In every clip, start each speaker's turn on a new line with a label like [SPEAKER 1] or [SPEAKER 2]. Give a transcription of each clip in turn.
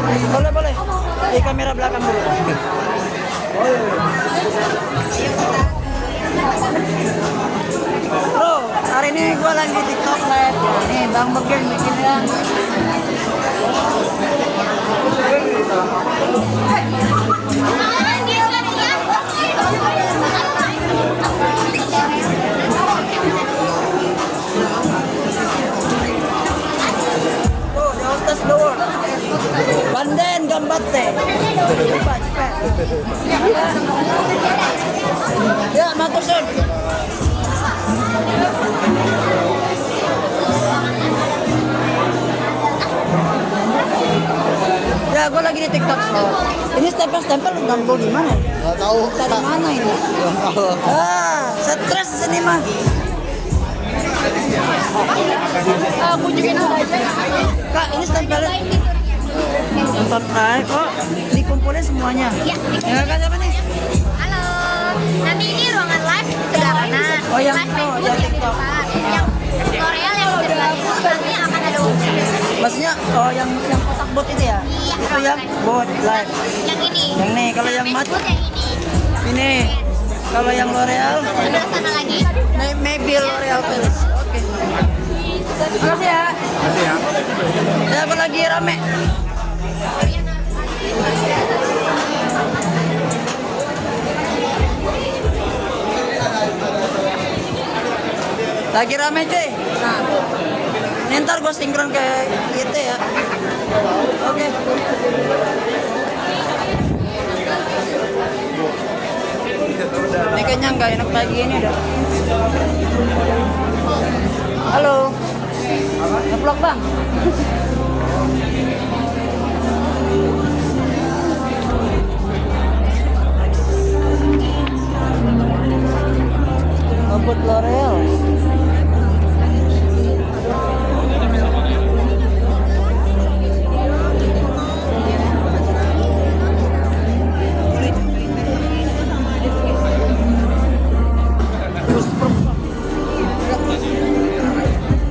[SPEAKER 1] Boleh, boleh. Di kamera belakang dulu. Bro, hari ini gue lagi di TikTok live. Nih, Bang Begin bikinnya. Tuh, di hostes dulu. Banden gambar teh. Cepat, cepat. Ya, matur sun. Ya, gue lagi di TikTok. Ini stempel-stempel ganggu di mana?
[SPEAKER 2] Nggak tahu.
[SPEAKER 1] Dari mana ini?
[SPEAKER 2] Nggak tahu.
[SPEAKER 1] Stres sini mah. Aku juga aja. Kak, ini stempelnya. Nonton kok dikumpulin semuanya.
[SPEAKER 3] Ya,
[SPEAKER 1] Ya, Kak, siapa nih?
[SPEAKER 3] halo. Nanti ini ruangan live di sebelah kanan.
[SPEAKER 1] Oh, yang
[SPEAKER 3] Live
[SPEAKER 1] itu,
[SPEAKER 3] Facebook
[SPEAKER 1] yang
[SPEAKER 3] yang di
[SPEAKER 1] TikTok.
[SPEAKER 3] depan. Yang L'Oreal yang di sebelah itu nanti akan ada workshop.
[SPEAKER 1] Maksudnya yang kotak bot itu ya?
[SPEAKER 3] Iya,
[SPEAKER 1] Itu yang bot live.
[SPEAKER 3] Yang ini.
[SPEAKER 1] Yang nih, kalau yang mat
[SPEAKER 3] Facebook yang ini.
[SPEAKER 1] ini. Kalau yang L'Oreal,
[SPEAKER 3] Sebelah sana lagi.
[SPEAKER 1] maybe L'Oreal Paris. Oke. Makasih ya.
[SPEAKER 2] Masih ya.
[SPEAKER 1] Ya, aku lagi rame. Lagi rame cuy. Nah, ini ntar gue sinkron ke itu ya. Oke. Ini kayaknya nggak enak lagi ini dah. Halo. Nge-vlog bang. Ngebut L'Oreal.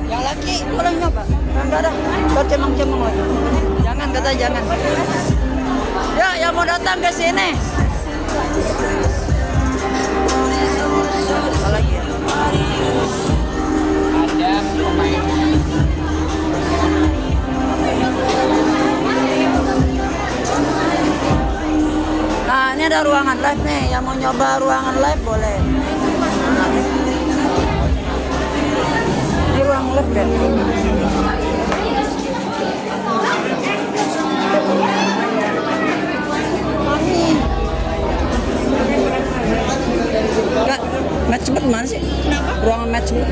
[SPEAKER 1] Yang laki boleh nyoba? Enggak ada. Kau cemang-cemang lagi. Jangan kata jangan. Ya, yang mau datang ke sini. Apa lagi ya? Ada pemain. Nah, ini ada ruangan live nih. Yang mau nyoba ruangan live boleh. Nah, ini ruang live ya. Kak, match bet mana sih? Ruangan match bet.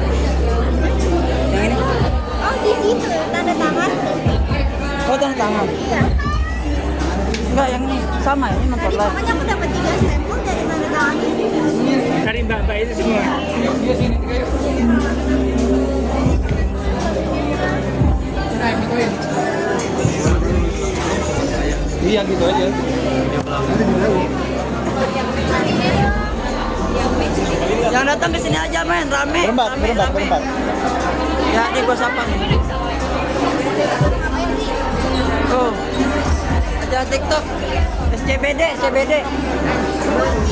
[SPEAKER 1] Yang ini?
[SPEAKER 3] Oh, di situ tanda tangan.
[SPEAKER 1] Oh, tanda tangan. Enggak, yang ini sama ya, ini nonton live.
[SPEAKER 3] Makanya aku dapat 3 stempel dari tanda tangan ini.
[SPEAKER 4] Dari mbak-mbak itu semua. Iya sini kayak. Iya gitu aja.
[SPEAKER 1] Yang datang ke sini aja main rame.
[SPEAKER 2] Berempat,
[SPEAKER 1] rame,
[SPEAKER 2] berempat,
[SPEAKER 1] rame.
[SPEAKER 2] berempat.
[SPEAKER 1] Ya, ini gua sapa nih. Tuh. Ada TikTok SCBD, CBD.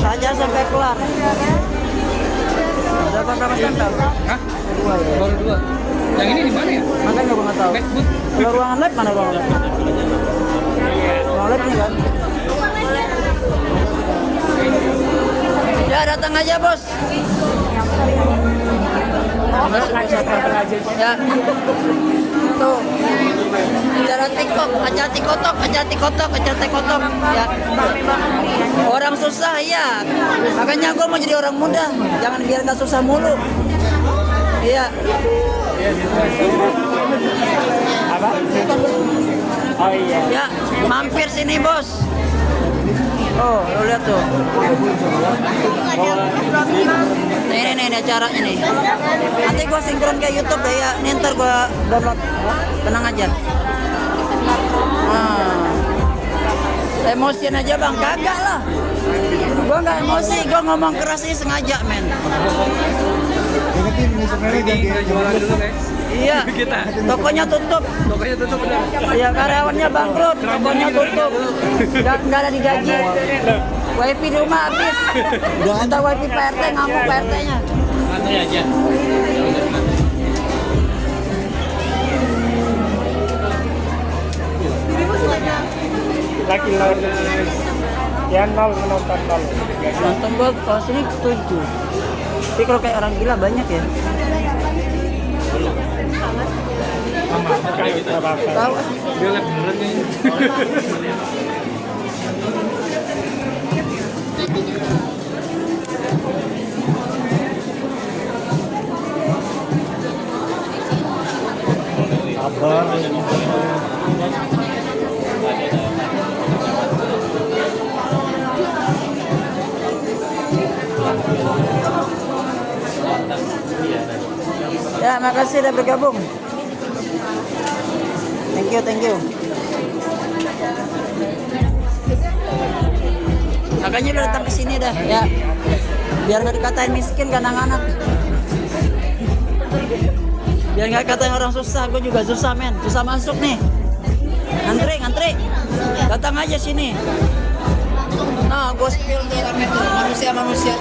[SPEAKER 1] Saja sampai kelar. Ada berapa stempel?
[SPEAKER 4] Hah? Baru 2. Yang ini di mana ya?
[SPEAKER 1] Makanya gua nggak tahu.
[SPEAKER 4] Facebook.
[SPEAKER 1] Kalau ruangan live mana ruangan live? Ruangan live ini kan? Ya datang aja bos. Ya. Tuh. Acara TikTok, acara TikTok, acara TikTok, acara TikTok. Ya. Orang susah ya. Makanya gue mau jadi orang muda. Jangan biar nggak susah mulu. Iya.
[SPEAKER 4] Apa? Oh iya.
[SPEAKER 1] Ya, mampir sini bos. Oh, lo lihat tuh. Nah, ini acaranya nih. Nanti gua sinkron ke YouTube ya. Ini ntar gua download. Tenang aja. Nah. Emosian aja bang, kagak lah. Gua nggak emosi, gua ngomong keras ini sengaja men.
[SPEAKER 2] Ingetin ini sebenarnya
[SPEAKER 4] Ini
[SPEAKER 2] jadi
[SPEAKER 4] jualan dulu guys.
[SPEAKER 1] Iya.
[SPEAKER 4] Kita.
[SPEAKER 1] Tokonya tutup.
[SPEAKER 4] Tokonya tutup benar.
[SPEAKER 1] Iya, karyawannya bangkrut, tokonya tutup. Nggak ada digaji. Wifi di rumah habis. Udah minta wifi PRT, ngamuk PRT-nya.
[SPEAKER 4] Santai aja.
[SPEAKER 2] Laki nol, ya nol menonton nol.
[SPEAKER 1] Nonton gua kalau sini 7. Tapi kalau kayak orang gila banyak ya. Tahu?
[SPEAKER 4] Dia lihat beneran kayaknya.
[SPEAKER 2] Sabar.
[SPEAKER 1] Ya, makasih udah bergabung. Thank you, thank you. Makanya udah datang ke sini dah, ya. Biar nggak dikatain miskin kan anak-anak. Biar nggak katain orang susah, gue juga susah men, susah masuk nih. Ngantri. Datang aja sini. Nah, gue spill tuh rame tuh, manusia-manusia.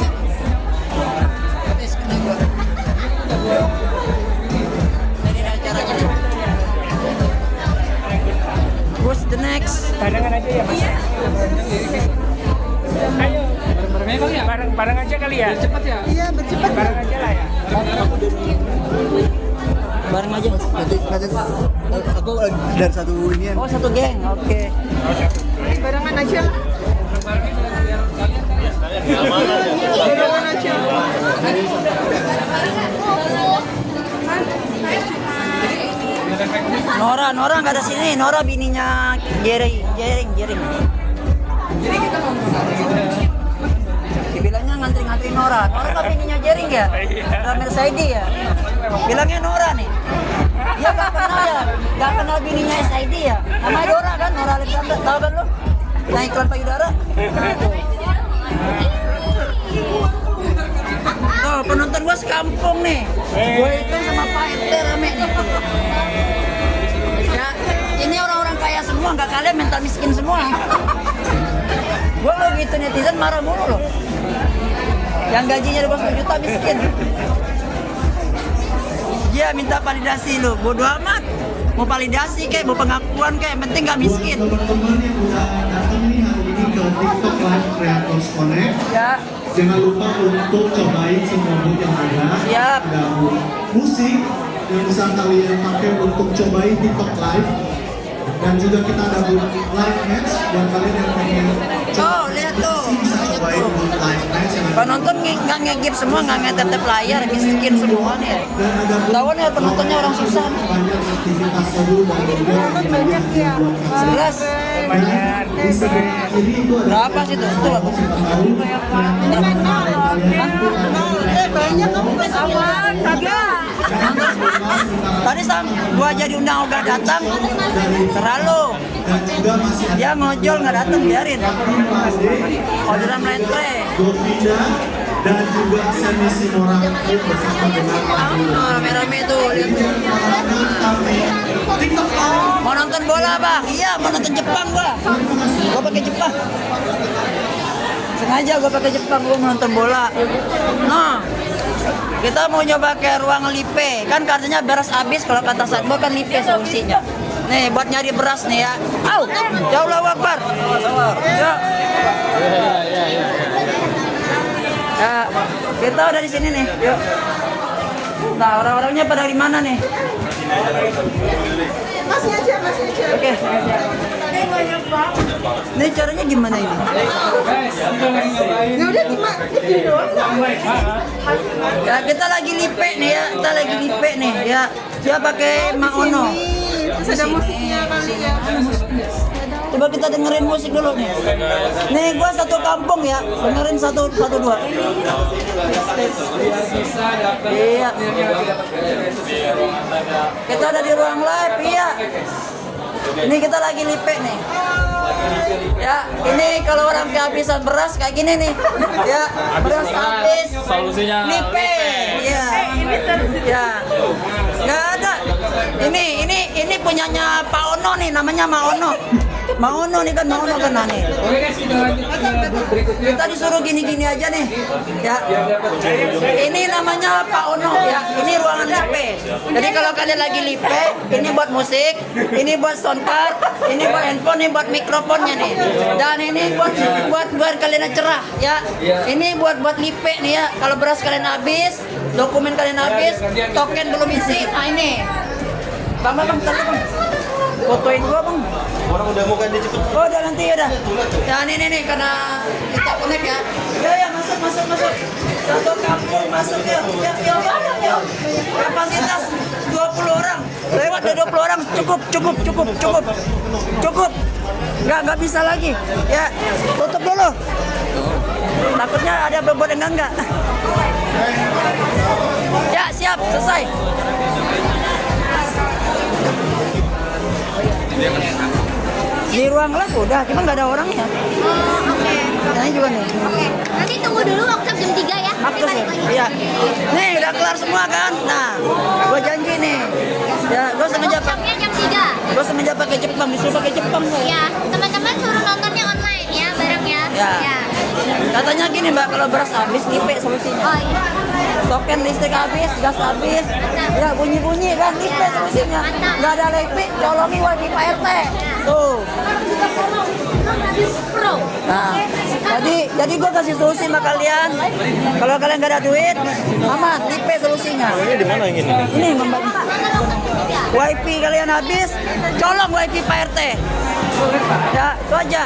[SPEAKER 1] Jadi acaranya nih. Who's the next?
[SPEAKER 2] Barengan aja ya mas. Ayo.
[SPEAKER 4] Bareng-barengnya kali ya?
[SPEAKER 2] Bareng aja kali ya.
[SPEAKER 4] Cepat ya?
[SPEAKER 2] Iya bercepat. Bareng aja lah ya.
[SPEAKER 1] Bareng aja.
[SPEAKER 5] Aku dari satu ini
[SPEAKER 1] Oh, satu geng. Oke.
[SPEAKER 2] Barengan aja lah. Barengan aja.
[SPEAKER 1] Nora nggak ada sini. Nora bininya Jering. Dibilangnya ngantri Nora. Nora kan bininya Jering ya? Ramer Saidi ya? Bilangnya Nora nih. Dia nggak kenal bininya Saidi ya? Namanya Dora kan? Nora Alexander. Tahu kan lu? Yang iklan payudara? Oh, penonton gua sekampung nih. Gue itu sama Pak RT rame nih. Ya, ini orang-orang kaya semua, nggak kalian mental miskin semua. Gua lo gitu netizen marah mulu loh. Yang gajinya 20 juta miskin. Dia minta validasi lo, bodo amat. Mau validasi kayak, mau pengakuan kayak, yang penting nggak miskin.
[SPEAKER 6] Teman-teman yang udah datang nih hari ini ke TikTok Live Creators Connect,
[SPEAKER 1] Ya,
[SPEAKER 6] jangan lupa untuk cobain semua mood yang ada.
[SPEAKER 1] Siap.
[SPEAKER 6] Ada musik yang bisa kalian pakai untuk cobain TikTok Live. Dan juga kita ada mood live match yang kalian yang pengen
[SPEAKER 1] oh lihat tuh.
[SPEAKER 6] bisa cobain mood live match yang ada.
[SPEAKER 1] Penonton nggak ngegip semua, nggak ngetep layar, miskin semua nih.
[SPEAKER 6] Dan ada mood
[SPEAKER 1] Tahu nih penontonnya orang susah.
[SPEAKER 6] banyak aktivitas seru dan juga banyak ya.
[SPEAKER 1] 11.
[SPEAKER 2] Banyak.
[SPEAKER 6] Di sebelah kiri itu ada
[SPEAKER 1] Berapa sih tuh? Tuh, Bang.
[SPEAKER 3] Banyak kamu awan, kagak.
[SPEAKER 1] Tadi gua jadi undang udah datang, terlalu.
[SPEAKER 6] dan juga masih ada
[SPEAKER 1] Dia ngojol nggak datang, biarin. Orderan metre.
[SPEAKER 6] Govinda dan juga Semi Simora bersama dengan
[SPEAKER 1] Oh, rame-rame tuh, lihat tuh.
[SPEAKER 6] TikTok Live.
[SPEAKER 1] Mau nonton bola bang? Iya, mau nonton Jepang gua. Gua pakai Jepang. Sengaja gua pakai Jepang, gua mau nonton bola. Nah, kita mau nyoba ke ruang lipe. Kan katanya beras habis, kalau kata Satbo kan lipe solusinya. Nih, buat nyari beras nih ya. Au, ya Allahu Akbar. Ya. Ya, kita udah di sini nih. Yuk. Nah, orang-orangnya pada di mana nih?
[SPEAKER 3] Masih aja.
[SPEAKER 1] Oke. Ini caranya gimana ini?
[SPEAKER 3] Ya udah cuma gitu doang.
[SPEAKER 1] Ya kita lagi lipe nih ya, kita lagi lipe nih ya. Dia pakai Maono.
[SPEAKER 3] Terus ada musiknya kali ya.
[SPEAKER 1] Coba kita dengerin musik dulu nih. Nih gua satu kampung ya, dengerin satu dua. Iya. Kita ada di ruang live, iya. Ini kita lagi lipe nih. Ya, ini kalau orang kehabisan beras kayak gini nih. Ya, beras habis.
[SPEAKER 4] Solusinya
[SPEAKER 1] Lipe. Iya. Ya. Nggak ada. Ini punyanya Pak Ono nih, namanya Maono. Maono nih kan, Maono kan nih.
[SPEAKER 4] Oke guys, kita lanjut ke booth berikutnya.
[SPEAKER 1] Kita disuruh gini-gini aja nih. Ya. Ini namanya Pak Ono ya. Ini ruangan lipe. Jadi kalau kalian lagi lipe, ini buat musik, ini buat soundcard, ini buat handphone, ini buat mikrofonnya nih. Dan ini buat kalian yang cerah ya. Ini buat lipe nih ya. Kalau beras kalian habis, dokumen kalian habis, token belum isi. Nah ini. Bang, bentar Bang. Fotoin gua Bang.
[SPEAKER 5] Orang udah mau kan dia cepet.
[SPEAKER 1] Oh udah nanti udah. Ya ini karena kita connect ya. Ya masuk. Satu kampung masuk ya. Ya banyak ya. Kapasitas 20 orang. Lewat dari 20 orang cukup. Nggak bisa lagi. Ya tutup dulu. Takutnya ada bobot enggak. Ya siap selesai. Di ruang lab udah, cuma nggak ada orangnya.
[SPEAKER 3] Oke.
[SPEAKER 1] Ini juga nih.
[SPEAKER 3] Oke. Nanti tunggu dulu workshop jam 3 ya. Nanti
[SPEAKER 1] Maksud
[SPEAKER 3] balik lagi.
[SPEAKER 1] iya. Nih udah kelar semua kan. Nah, gua janji nih. Ya, gua sengaja
[SPEAKER 3] Workshopnya jam 3.
[SPEAKER 1] gua sengaja pakai Jepang, disuruh pakai Jepang gua.
[SPEAKER 3] Ya, teman-teman suruh nontonnya online ya, bareng ya.
[SPEAKER 1] Ya. Katanya gini Mbak, kalau beras habis lipe solusinya.
[SPEAKER 3] Oh iya.
[SPEAKER 1] Token listrik habis, gas habis. Ya bunyi-bunyi kan lipe solusinya. Nggak ada lipe, colongi wifi Pak RT. Tuh.
[SPEAKER 3] Pro.
[SPEAKER 1] Nah, jadi gue kasih solusi sama kalian. Kalau kalian nggak ada duit, aman, lipe solusinya.
[SPEAKER 5] Ini di mana yang ini?
[SPEAKER 1] Ini membantu. Wifi kalian habis, colong wifi Pak RT. Ya, itu aja.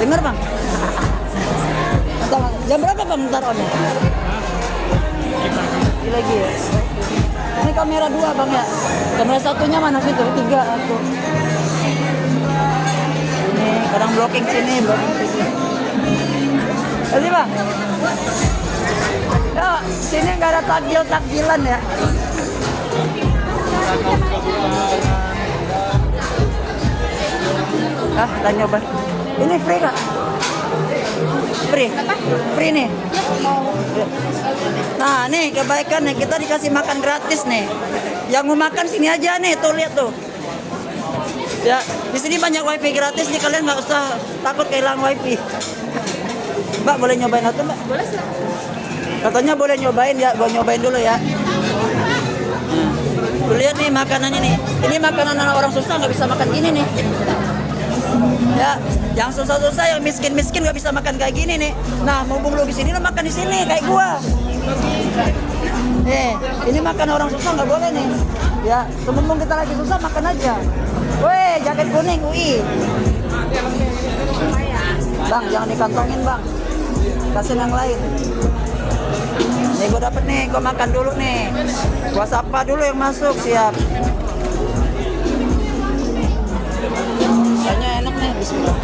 [SPEAKER 1] Dengar Bang. Jam berapa Bang taruhnya? Ini lagi ya. Ini kamera 2 Bang ya. Kamera satunya mana situ? 3 aku. Ini kadang blocking sini. Jadi Bang. Ya, sini nggak ada takjil-takjilan ya. Kita nyoba. Ini free nggak? Free nih. Nah nih kebaikan nih, kita dikasih makan gratis nih. Yang mau makan sini aja nih, tuh lihat tuh. Ya di sini banyak wifi gratis nih, kalian nggak usah takut kehilangan wifi. Mbak boleh nyobain atau Mbak? Boleh sih. Katanya boleh nyobain ya, gua nyobain dulu ya. Tuh lihat nih makanannya nih. Ini makanan orang susah nggak bisa makan gini nih. Ya, yang susah-susah, yang miskin-miskin nggak bisa makan kayak gini nih. Nah, mumpung lu di sini, lu makan di sini kayak gua. Ini makan orang susah nggak boleh nih. Ya, mumpung kita lagi susah makan aja. Weh, jaket kuning UI. Bang, jangan dikantongin Bang. Kasih yang lain. Nih gua dapet nih, gua makan dulu nih. Gua sapa dulu yang masuk, siap. Kayaknya enak nih, bismillah.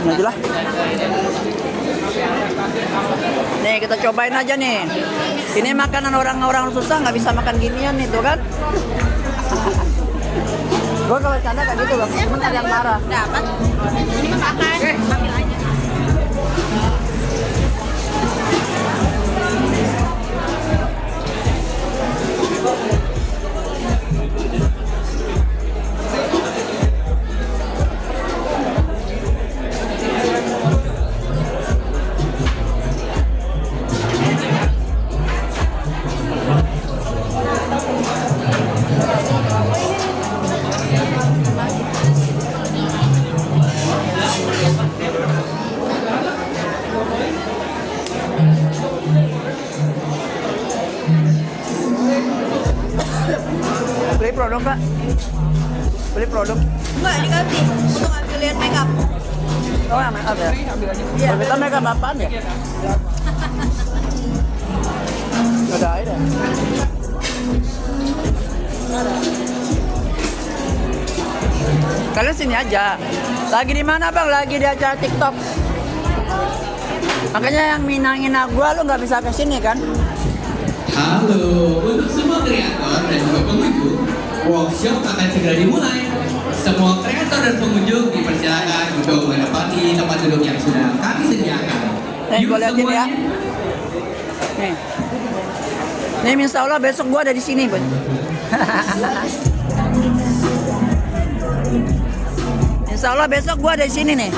[SPEAKER 1] Ini aja lah. Nih kita cobain aja nih. Ini makanan orang-orang susah nggak bisa makan ginian nih tuh kan. Gue kalau canda kayak gitu loh, cuman ada yang marah.
[SPEAKER 3] Dapat. Ini makan. Ambil aja.
[SPEAKER 1] Beli produk Kak? Beli produk?
[SPEAKER 2] Enggak dikasih untuk ambil lihat makeup.
[SPEAKER 1] Oh yang make up ya? Kalau kita make up apaan ya? Gak ada air ya? Kalian sini aja. Lagi di mana Bang? Lagi di acara TikTok. Makanya yang minangin gua lu nggak bisa ke sini kan?
[SPEAKER 7] Halo, untuk semua kreator dan juga pengunjung, workshop akan segera dimulai. Semua kreator dan pengunjung dipersilakan untuk menempati tempat duduk yang sudah kami sediakan.
[SPEAKER 1] Nih, gue liatin ya. Nih. Nih, insya Allah besok gue ada di sini, Bun. Insya Allah besok gue ada di sini nih.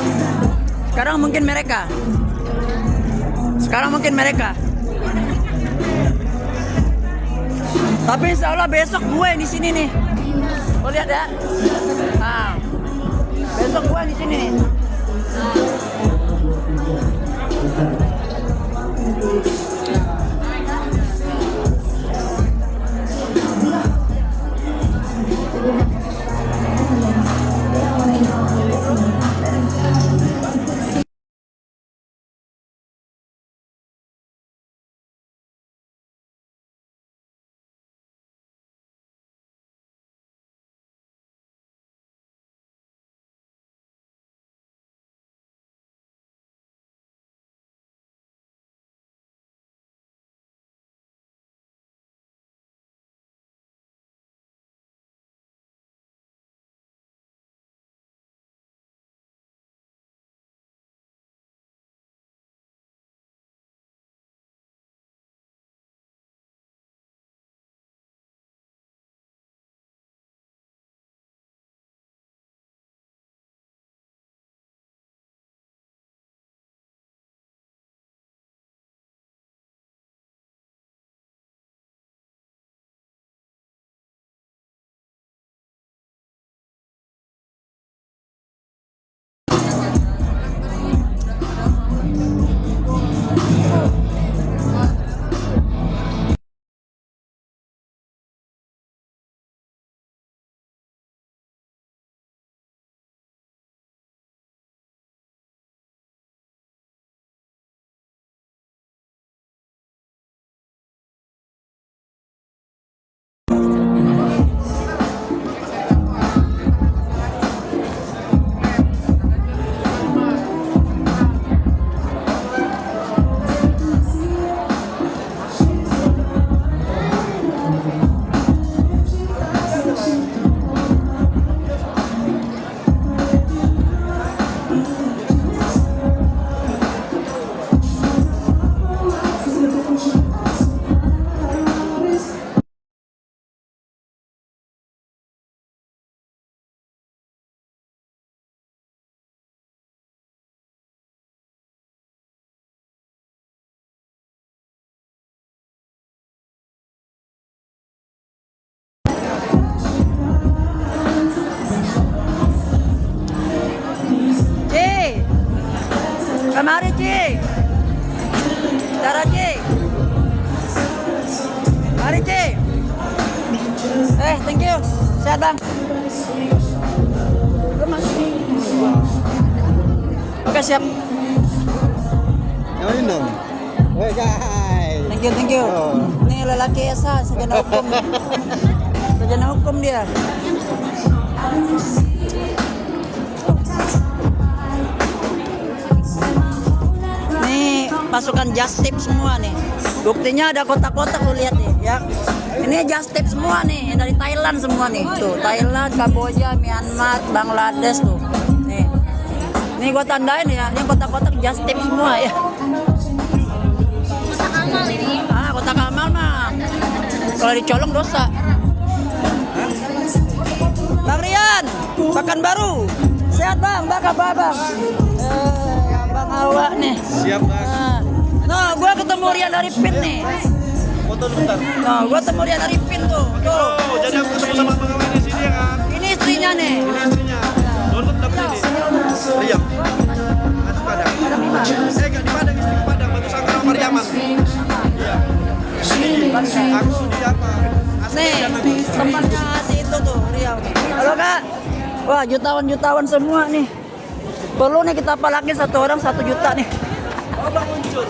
[SPEAKER 1] Sekarang mungkin mereka. Tapi insya Allah besok gue di sini nih. Lo lihat ya. Nah, besok gue di sini nih. Mari, Ci. Cara, Ci. Mari, Ci. Thank you. Sehat, Bang. Oke, siap.
[SPEAKER 5] Nyalain dong. Guys.
[SPEAKER 1] Thank you. Ini lelaki Esa, sarjana hukum. Sarjana hukum dia. Pasukan just tip semua nih. Buktinya ada kotak-kotak lu lihat nih ya. Ini just tip semua nih dari Thailand semua nih. Tuh, Thailand, Kamboja, Myanmar, Bangladesh tuh. Nih. Nih gua tandain ya, yang kotak-kotak just tip semua ya.
[SPEAKER 3] Kotak amal ini.
[SPEAKER 1] Kotak amal mah. Kalau dicolong dosa. Bang Rian, Pekanbaru. Sehat, Bang? Kabar, Bang? Bang Awak nih.
[SPEAKER 5] Siap, Bang.
[SPEAKER 1] Nah, gua ketemu Rian dari PIN nih.
[SPEAKER 5] Foto sebentar.
[SPEAKER 1] Nah, gua ketemu Rian dari PIN tuh.
[SPEAKER 5] Oh, jadi aku ketemu sama pegawai di sini ya kan?
[SPEAKER 1] Ini istrinya nih.
[SPEAKER 5] Ini istrinya. Download dapet ini. Riam. Nasi Padang. Enggak di Padang, istri ke Padang. Batu Sangkar sama Pariaman. Iya. Aku di apa?
[SPEAKER 1] Nih, temannya si itu tuh, Rian. Halo, Kak. Wah, jutawan semua nih. Perlu nih kita palakin satu orang 1 juta nih.
[SPEAKER 5] Oh, Bang Uncur.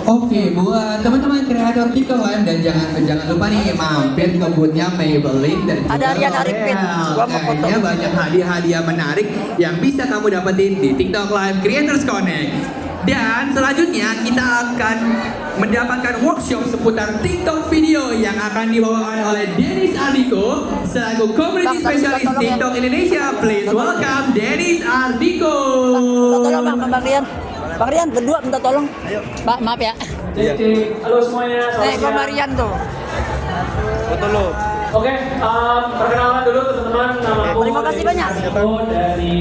[SPEAKER 7] Oke, buat teman-teman kreator TikTok Live dan jangan lupa nih mampir ke boothnya Maybelline dan
[SPEAKER 1] Ada Rian Arifin. Gua mau foto.
[SPEAKER 7] Kayaknya banyak hadiah-hadiah menarik yang bisa kamu dapetin di TikTok Live Creators Connect. Dan selanjutnya kita akan mendapatkan workshop seputar TikTok video yang akan dibawakan oleh Dennis Ardiko selaku Community Specialist TikTok Indonesia. Please welcome Dennis Ardiko.
[SPEAKER 1] Minta tolong Bang Rian. Bang Rian berdua minta tolong. Pak, maaf ya.
[SPEAKER 8] Halo semuanya.
[SPEAKER 1] Kok Marian tuh?
[SPEAKER 5] Foto lo.
[SPEAKER 8] Oke, perkenalan dulu teman-teman. Nama aku
[SPEAKER 1] Terima kasih banyak.
[SPEAKER 8] dari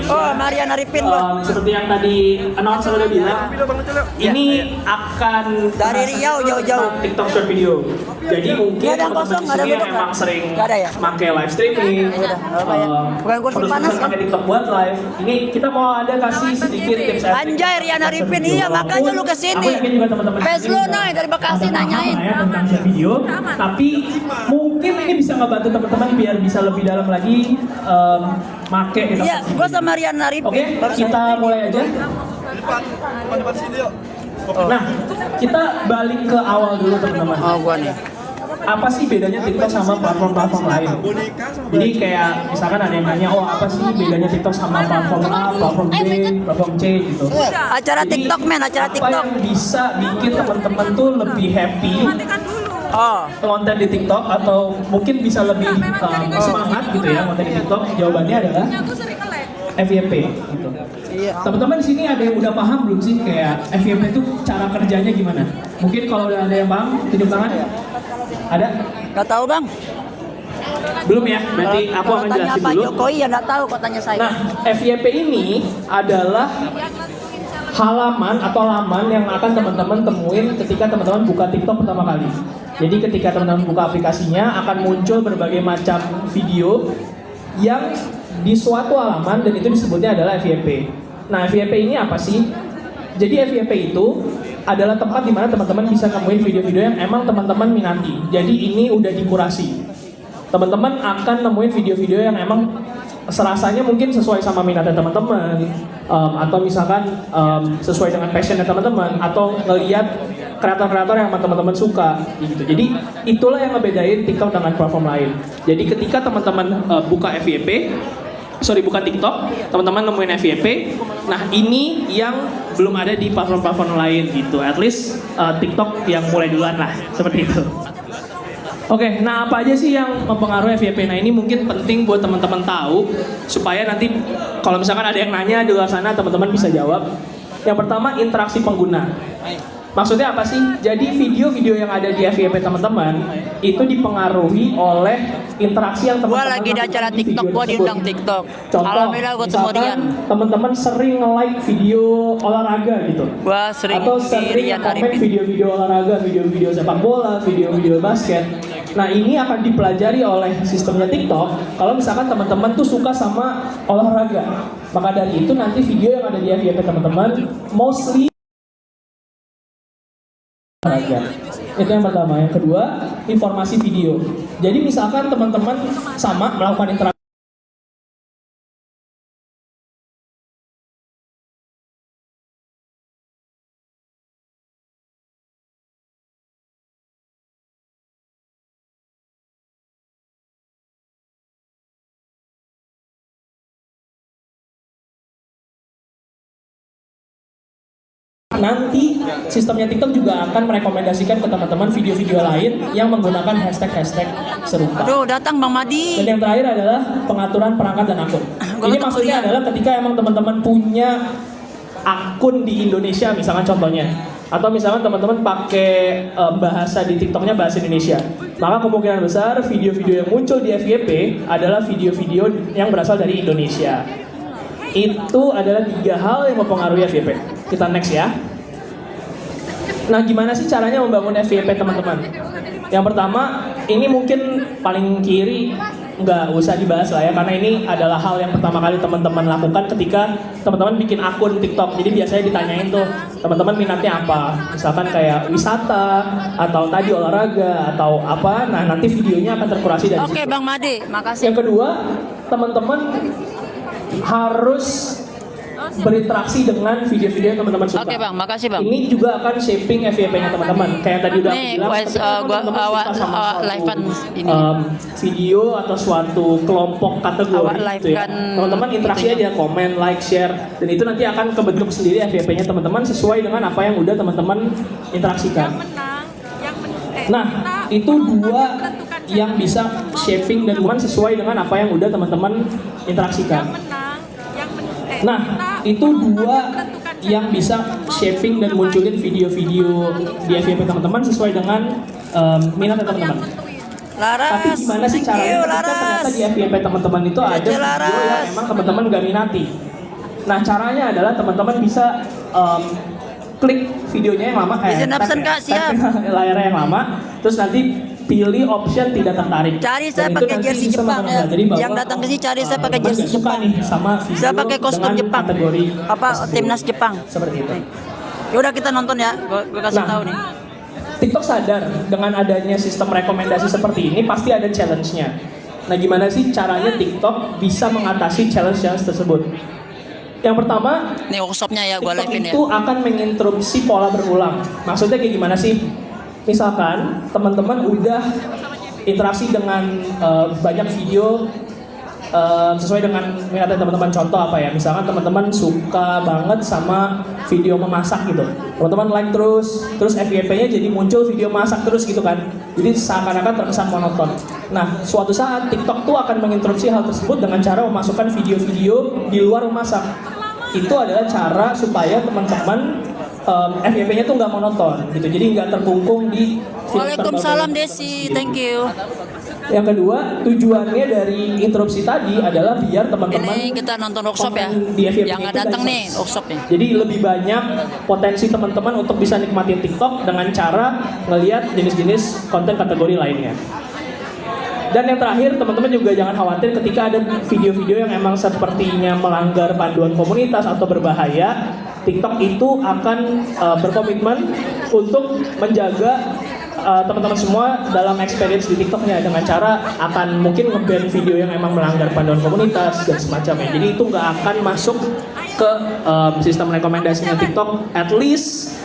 [SPEAKER 1] Oh, Marian Arifin Bang.
[SPEAKER 8] seperti yang tadi announcer udah bilang, ini akan
[SPEAKER 1] Dari Riau jauh-jauh.
[SPEAKER 8] tentang TikTok short video. Jadi mungkin
[SPEAKER 1] Nggak ada yang
[SPEAKER 8] teman-teman
[SPEAKER 1] kosong,
[SPEAKER 8] di
[SPEAKER 1] nggak ada
[SPEAKER 8] sini yang
[SPEAKER 1] duduk,
[SPEAKER 8] emang
[SPEAKER 1] kan?
[SPEAKER 8] sering
[SPEAKER 1] Nggak ada ya?
[SPEAKER 8] pakai live streaming,
[SPEAKER 1] apa ya? Bukan kursi panas, kan?
[SPEAKER 8] pakai TikTok buat live. Ini kita mau ada kasih sedikit tips and trick
[SPEAKER 1] Anjay, Rian Arifin,
[SPEAKER 8] video.
[SPEAKER 1] iya, makanya lu
[SPEAKER 8] Walaupun
[SPEAKER 1] kesini.
[SPEAKER 8] Aku yakin juga teman-teman
[SPEAKER 1] Pes
[SPEAKER 8] di sini
[SPEAKER 1] lu,
[SPEAKER 8] udah
[SPEAKER 1] Nay, dari Bekasi
[SPEAKER 8] ada paham
[SPEAKER 1] nanyain.
[SPEAKER 8] lah ya tentang short video, tapi mungkin ini bisa ngebantu teman-teman biar bisa lebih dalam lagi make TikTok.
[SPEAKER 1] Iya, gua sama Rian Arifin.
[SPEAKER 8] Oke, kita mulai aja.
[SPEAKER 5] Depan sini yuk.
[SPEAKER 8] Nah, kita balik ke awal dulu teman-teman.
[SPEAKER 1] Oh, gua nih.
[SPEAKER 8] Apa sih bedanya TikTok sama platform-platform lain? Jadi kayak misalkan ada yang nanya, oh apa sih bedanya TikTok sama platform A, platform B, platform C gitu.
[SPEAKER 1] Acara
[SPEAKER 8] Jadi,
[SPEAKER 1] TikTok, men, acara
[SPEAKER 8] apa
[SPEAKER 1] TikTok.
[SPEAKER 8] yang bisa bikin teman-teman tuh lebih happy
[SPEAKER 1] Oh,
[SPEAKER 8] konten di TikTok atau mungkin bisa lebih semangat gitu ya konten di TikTok? Jawabannya adalah FYP gitu.
[SPEAKER 1] iya.
[SPEAKER 8] Teman-teman di sini ada yang udah paham belum sih kayak FYP itu cara kerjanya gimana? Mungkin kalau udah ada yang paham, tunjuk tangan. Ada?
[SPEAKER 1] Gak tahu Bang.
[SPEAKER 8] Belum ya? Berarti aku
[SPEAKER 1] Kalau
[SPEAKER 8] akan
[SPEAKER 1] tanya
[SPEAKER 8] jelasin
[SPEAKER 1] Pak
[SPEAKER 8] dulu.
[SPEAKER 1] Jokowi ya nggak tahu kok tanya saya.
[SPEAKER 8] Nah, FYP ini adalah halaman atau laman yang akan teman-teman temuin ketika teman-teman buka TikTok pertama kali. Jadi ketika teman-teman buka aplikasinya akan muncul berbagai macam video yang di suatu halaman dan itu disebutnya adalah FYP. Nah, FYP ini apa sih? Jadi FYP itu adalah tempat di mana teman-teman bisa nemuin video-video yang emang teman-teman minati. Jadi ini udah dikurasi. Teman-teman akan nemuin video-video yang emang serasanya mungkin sesuai sama minatnya teman-teman, atau misalkan sesuai dengan passionnya teman-teman, atau ngelihat kreator-kreator yang teman-teman suka gitu. Jadi itulah yang ngebedain TikTok dengan platform lain. Jadi ketika teman-teman buka TikTok, teman-teman nemuin FYP. Nah ini yang belum ada di platform-platform lain gitu. At least TikTok yang mulai duluan lah, seperti itu. Oke, nah apa aja sih yang mempengaruhi FYP? Nah ini mungkin penting buat teman-teman tahu supaya nanti kalau misalkan ada yang nanya di luar sana teman-teman bisa jawab. Yang pertama interaksi pengguna. Maksudnya apa sih? Jadi video-video yang ada di FYP teman-teman itu dipengaruhi oleh interaksi yang
[SPEAKER 1] Gua
[SPEAKER 8] teman-teman
[SPEAKER 1] lagi di
[SPEAKER 8] lakukan
[SPEAKER 1] acara
[SPEAKER 8] di
[SPEAKER 1] TikTok,
[SPEAKER 8] video
[SPEAKER 1] gua
[SPEAKER 8] tersebut.
[SPEAKER 1] diundang TikTok.
[SPEAKER 8] Contoh,
[SPEAKER 1] Alhamdulillah gua ketemu Rian.
[SPEAKER 8] misalkan teman-teman sering nge-like video olahraga gitu.
[SPEAKER 1] Gua sering
[SPEAKER 8] Atau
[SPEAKER 1] di
[SPEAKER 8] sering
[SPEAKER 1] Rian
[SPEAKER 8] komen
[SPEAKER 1] Arifin.
[SPEAKER 8] video-video olahraga, video-video sepak bola, video-video basket. Nah ini akan dipelajari oleh sistemnya TikTok. Kalau misalkan teman-teman tuh suka sama olahraga, maka dari itu nanti video yang ada di FYP teman-teman mostly olahraga. Itu yang pertama. Yang kedua, informasi video. Jadi misalkan teman-teman sama melakukan interaksi nanti sistemnya TikTok juga akan merekomendasikan ke teman-teman video-video lain yang menggunakan hashtag-hashtag serupa.
[SPEAKER 1] Aduh, datang Bang Madi.
[SPEAKER 8] Dan yang terakhir adalah pengaturan perangkat dan akun.
[SPEAKER 1] Gua
[SPEAKER 8] Ini
[SPEAKER 1] ketemu
[SPEAKER 8] maksudnya
[SPEAKER 1] Rian.
[SPEAKER 8] adalah ketika emang teman-teman punya akun di Indonesia, misalkan contohnya, atau misalkan teman-teman pakai bahasa di TikToknya bahasa Indonesia, maka kemungkinan besar video-video yang muncul di FYP adalah video-video yang berasal dari Indonesia. Itu adalah 3 hal yang mempengaruhi FYP. Kita next ya. Nah, gimana sih caranya membangun FYP teman-teman? Yang pertama, ini mungkin paling kiri nggak usah dibahas lah ya, karena ini adalah hal yang pertama kali teman-teman lakukan ketika teman-teman bikin akun TikTok. Jadi biasanya ditanyain tuh, teman-teman minatnya apa? Misalkan kayak wisata, atau tadi olahraga, atau apa. Nah, nanti videonya akan terkurasi dari
[SPEAKER 1] Oke
[SPEAKER 8] situ.
[SPEAKER 1] Bang Madi, makasih.
[SPEAKER 8] Yang kedua, teman-teman harus berinteraksi dengan video-video yang teman-teman suka.
[SPEAKER 1] Oke bang, makasih bang.
[SPEAKER 8] Ini juga akan shaping FYP-nya teman-teman. Kayak tadi udah aku
[SPEAKER 1] Nih,
[SPEAKER 8] bilang,
[SPEAKER 1] guys,
[SPEAKER 8] ketika
[SPEAKER 1] gua
[SPEAKER 8] teman-teman suka sama suatu,
[SPEAKER 1] live-an ini.
[SPEAKER 8] video atau suatu kelompok kategori
[SPEAKER 1] Awak
[SPEAKER 8] gitu ya.
[SPEAKER 1] live-kan
[SPEAKER 8] Teman-teman interaksi
[SPEAKER 1] itunya.
[SPEAKER 8] aja, komen, like, share, dan itu nanti akan kebentuk sendiri FYP-nya teman-teman sesuai dengan apa yang udah teman-teman interaksikan. Nah, itu dua yang bisa shaping dan sesuai dengan apa yang udah teman-teman interaksikan. Nah, itu dua yang bisa shaping dan munculin video-video di FYP teman-teman sesuai dengan minat teman-teman.
[SPEAKER 1] Laras,
[SPEAKER 8] Tapi gimana sih
[SPEAKER 1] thank
[SPEAKER 8] caranya
[SPEAKER 1] you,
[SPEAKER 8] ketika ternyata
[SPEAKER 1] Laras.
[SPEAKER 8] di FYP teman-teman itu ada video
[SPEAKER 1] Laras.
[SPEAKER 8] yang emang teman-teman gak minati. Nah, caranya adalah teman-teman bisa klik videonya yang lama,
[SPEAKER 1] Izin absen, Kak, siap.
[SPEAKER 8] layarnya yang lama, terus nanti pilih option tidak tertarik.
[SPEAKER 1] Cari saya
[SPEAKER 8] Dan itu
[SPEAKER 1] pakai
[SPEAKER 8] nanti
[SPEAKER 1] jersey
[SPEAKER 8] bisa
[SPEAKER 1] Jepang ya.
[SPEAKER 8] mempelajari bahwa,
[SPEAKER 1] Yang datang ke sini cari saya pakai
[SPEAKER 8] teman-teman
[SPEAKER 1] jersey
[SPEAKER 8] nggak suka
[SPEAKER 1] Jepang.
[SPEAKER 8] nih sama video
[SPEAKER 1] Saya pakai kostum
[SPEAKER 8] dengan
[SPEAKER 1] Jepang.
[SPEAKER 8] kategori
[SPEAKER 1] Apa
[SPEAKER 8] tersebut.
[SPEAKER 1] timnas Jepang.
[SPEAKER 8] Seperti itu.
[SPEAKER 1] Yaudah kita nonton ya. Gue kasih
[SPEAKER 8] Nah,
[SPEAKER 1] tahu nih.
[SPEAKER 8] TikTok sadar dengan adanya sistem rekomendasi seperti ini pasti ada challenge-nya. Nah, gimana sih caranya TikTok bisa mengatasi challenge-challenge tersebut? Yang pertama,
[SPEAKER 1] Nih workshopnya ya, gue
[SPEAKER 8] TikTok
[SPEAKER 1] live-in ya.
[SPEAKER 8] itu akan menginterupsi pola berulang. Maksudnya kayak gimana sih? Misalkan teman-teman udah interaksi dengan banyak video sesuai dengan minatnya teman-teman. Contoh apa ya? Misalkan teman-teman suka banget sama video memasak gitu. Teman-teman like terus FYP-nya jadi muncul video masak terus gitu kan. Jadi seakan-akan terkesan monoton. Nah, suatu saat TikTok tuh akan menginterupsi hal tersebut dengan cara memasukkan video-video di luar memasak. Itu adalah cara supaya teman-teman FYP-nya tuh nggak monoton gitu. Jadi nggak terkungkung di
[SPEAKER 1] Waalaikumsalam Desi, thank you.
[SPEAKER 8] Yang kedua, tujuannya dari interupsi tadi adalah biar teman-teman
[SPEAKER 1] Ini kita nonton workshop ya.
[SPEAKER 8] komen di FYP
[SPEAKER 1] Yang nggak
[SPEAKER 8] itu
[SPEAKER 1] datang nih
[SPEAKER 8] diverse.
[SPEAKER 1] workshopnya.
[SPEAKER 8] Jadi lebih banyak potensi teman-teman untuk bisa nikmatin TikTok dengan cara ngelihat jenis-jenis konten kategori lainnya. Dan yang terakhir, teman-teman juga jangan khawatir ketika ada video-video yang emang sepertinya melanggar panduan komunitas atau berbahaya. TikTok itu akan berkomitmen untuk menjaga teman-teman semua dalam experience di TikToknya dengan cara akan mungkin nge-ban video yang emang melanggar panduan komunitas dan semacamnya. Jadi itu nggak akan masuk ke sistem rekomendasinya TikTok, at least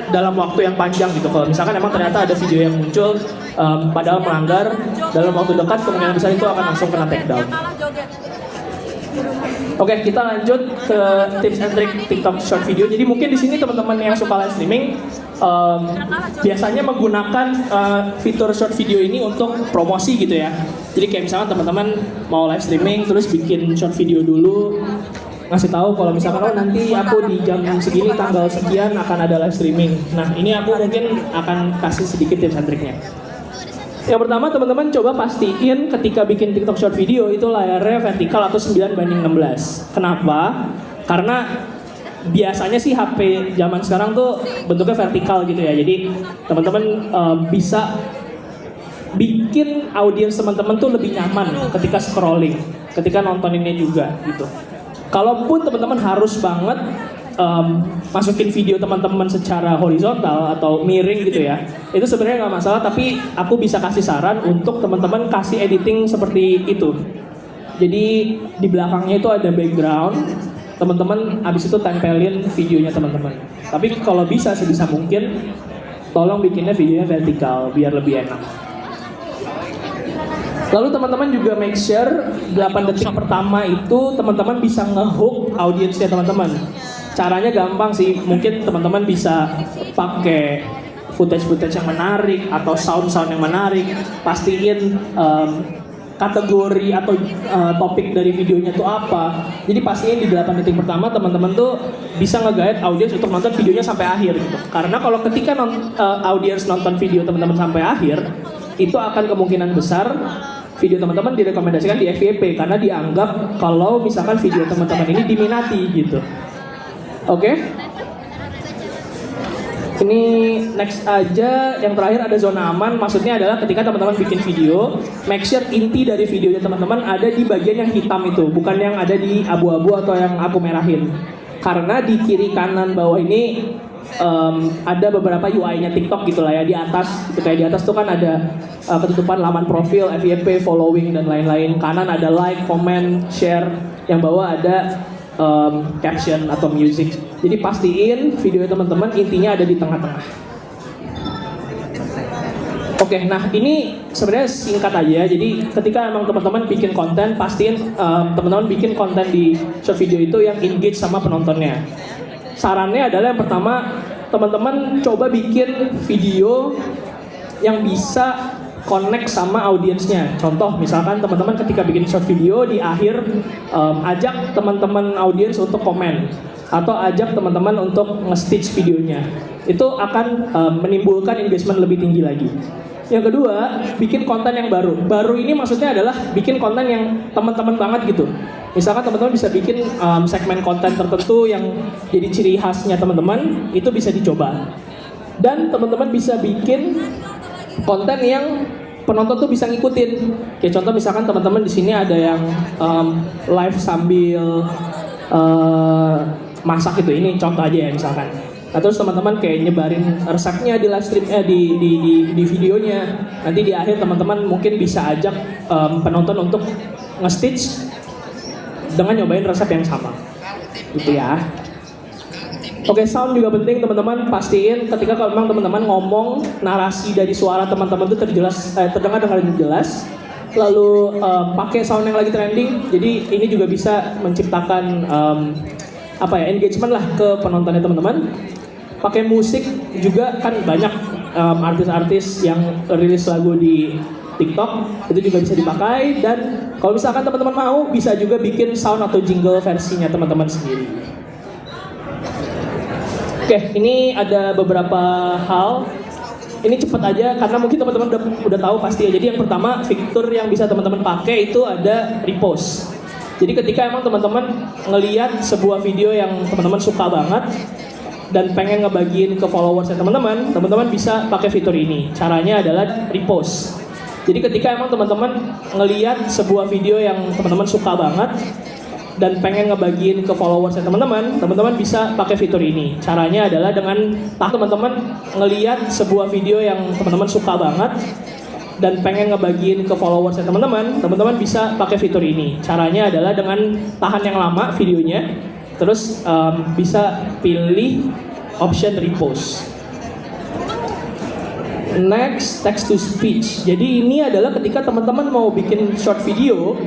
[SPEAKER 8] dalam waktu yang panjang gitu. Kalau misalkan emang ternyata ada video yang muncul padahal melanggar, dalam waktu dekat kemungkinan besar itu akan langsung kena take down. Oke, kita lanjut ke tips and trick TikTok short video. Jadi mungkin di sini teman-teman yang suka live streaming biasanya menggunakan fitur short video ini untuk promosi gitu ya. Jadi kayak misalkan teman-teman mau live streaming terus bikin short video dulu, ngasih tahu kalau misalkan oh nanti aku di jam segini tanggal sekian akan ada live streaming. Nah, ini aku mungkin akan kasih sedikit tips and triknya. Yang pertama, teman-teman coba pastiin ketika bikin TikTok short video itu layarnya vertikal atau 9:16. Kenapa? Karena biasanya sih HP zaman sekarang tuh bentuknya vertikal gitu ya. Jadi teman-teman bisa bikin audiens teman-teman tuh lebih nyaman ketika scrolling, ketika nontoninnya juga gitu. Kalaupun teman-teman harus banget masukin video teman-teman secara horizontal atau miring gitu ya, itu sebenarnya nggak masalah, tapi aku bisa kasih saran untuk teman-teman kasih editing seperti itu. Jadi di belakangnya itu ada background, teman-teman abis itu tempelin videonya teman-teman. Tapi kalau bisa sebisa mungkin tolong bikinnya videonya vertikal biar lebih enak. Lalu teman-teman juga make sure 8 detik pertama itu teman-teman bisa nge-hook audiensnya teman-teman. Caranya gampang sih, mungkin teman-teman bisa pakai footage-footage yang menarik atau sound-sound yang menarik. Pastiin kategori atau topik dari videonya itu apa. Jadi pastiin di 8 detik pertama teman-teman tuh bisa nge-guide audiens untuk nonton videonya sampai akhir gitu. Karena kalau ketika audiens nonton video teman-teman sampai akhir, itu akan kemungkinan besar video teman-teman direkomendasikan di FYP karena dianggap kalau misalkan video teman-teman ini diminati gitu. Oke. Ini next aja, yang terakhir ada zona aman. Maksudnya adalah ketika teman-teman bikin video, make sure inti dari videonya teman-teman ada di bagian yang hitam itu, bukan yang ada di abu-abu atau yang aku merahin. Karena di kiri kanan bawah ini ada beberapa UI-nya TikTok gitu lah ya, di atas gitu, kayak di atas tuh kan ada ketutupan laman profil, FYP, following dan lain-lain. Kanan ada like, comment, share, yang bawah ada caption atau music. Jadi pastiin video teman-teman intinya ada di tengah-tengah. Oke, nah ini sebenarnya singkat aja. Jadi ketika emang teman-teman bikin konten, pastiin teman-teman bikin konten di short video itu yang engage sama penontonnya. Sarannya adalah yang pertama, teman-teman coba bikin video yang bisa connect sama audiensnya. Contoh, misalkan teman-teman ketika bikin short video di akhir ajak teman-teman audiens untuk komen atau ajak teman-teman untuk nge-stitch videonya. Itu akan menimbulkan engagement lebih tinggi lagi. Yang kedua, bikin konten yang baru. Baru ini maksudnya adalah bikin konten yang teman-teman banget gitu. Misalkan teman-teman bisa bikin segmen konten tertentu yang jadi ciri khasnya teman-teman, itu bisa dicoba. Dan teman-teman bisa bikin konten yang penonton tuh bisa ngikutin. Kayak contoh misalkan teman-teman di sini ada yang live sambil masak gitu. Ini contoh aja ya misalkan. Nah, terus teman-teman kayak nyebarin resepnya di live streamnya di videonya. Nanti di akhir teman-teman mungkin bisa ajak penonton untuk nge-stitch dengan nyobain resep yang sama. Gitu ya. Oke, sound juga penting teman-teman. Pastiin ketika kalau memang teman-teman ngomong, narasi dari suara teman-teman itu terdengar dengan jelas. Lalu pakai sound yang lagi trending. Jadi ini juga bisa menciptakan engagement lah ke penontonnya teman-teman. Pakai musik juga kan banyak artis-artis yang rilis lagu di TikTok, itu juga bisa dipakai. Dan kalau misalkan teman-teman mau, bisa juga bikin sound atau jingle versinya teman-teman sendiri. Oke, ini ada beberapa hal. Ini cepat aja karena mungkin teman-teman udah tahu pasti ya. Jadi yang pertama, fitur yang bisa teman-teman pakai itu ada repost. Jadi ketika emang teman-teman ngelihat sebuah video yang teman-teman suka banget dan pengen ngebagiin ke followersnya teman-teman, teman-teman bisa pakai fitur ini. Caranya adalah repost. Jadi ketika emang teman-teman ngelihat sebuah video yang teman-teman suka banget dan pengen ngebagiin ke followersnya teman-teman, teman-teman bisa pakai fitur ini. Caranya adalah dengan teman-teman ngelihat sebuah video yang teman-teman suka banget dan pengen ngebagiin ke followersnya teman-teman, teman-teman bisa pakai fitur ini. Caranya adalah dengan tahan yang lama videonya, terus bisa pilih option repost. Next, text to speech. Jadi ini adalah ketika teman-teman mau bikin short video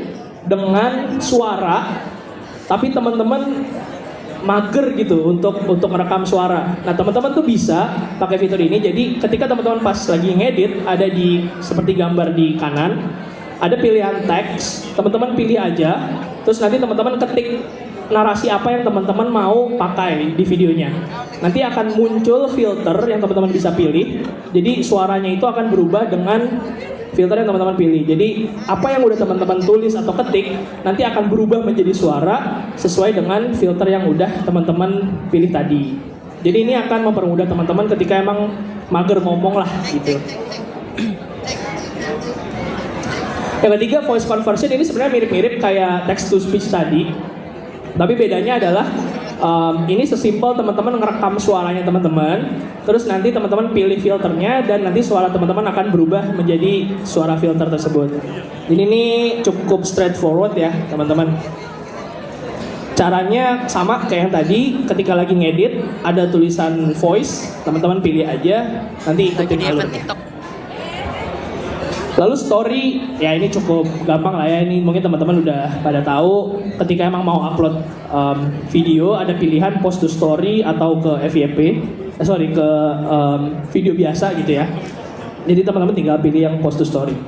[SPEAKER 8] dengan suara, tapi teman-teman mager gitu untuk merekam suara. Nah, teman-teman tuh bisa pakai fitur ini. Jadi ketika teman-teman pas lagi ngedit, ada di seperti gambar di kanan, ada pilihan teks. Teman-teman pilih aja, terus nanti teman-teman ketik narasi apa yang teman-teman mau pakai di videonya. Nanti akan muncul filter yang teman-teman bisa pilih. Jadi suaranya itu akan berubah dengan filter yang teman-teman pilih. Jadi apa yang udah teman-teman tulis atau ketik nanti akan berubah menjadi suara sesuai dengan filter yang udah teman-teman pilih tadi. Jadi ini akan mempermudah teman-teman ketika emang mager ngomong lah gitu. Yang ketiga, voice conversion ini sebenarnya mirip-mirip kayak text to speech tadi. Tapi bedanya adalah ini sesimpel teman-teman ngerekam suaranya teman-teman, terus nanti teman-teman pilih filternya dan nanti suara teman-teman akan berubah menjadi suara filter tersebut. Jadi ini cukup straightforward ya teman-teman. Caranya sama kayak yang tadi, ketika lagi ngedit ada tulisan voice, teman-teman pilih aja, nanti ikutin alurnya. Lalu story, ya ini cukup gampang lah ya, ini mungkin teman-teman udah pada tahu. Ketika emang mau upload video, ada pilihan post to story atau ke FYP, ke video biasa gitu ya. Jadi teman-teman tinggal pilih yang post to story.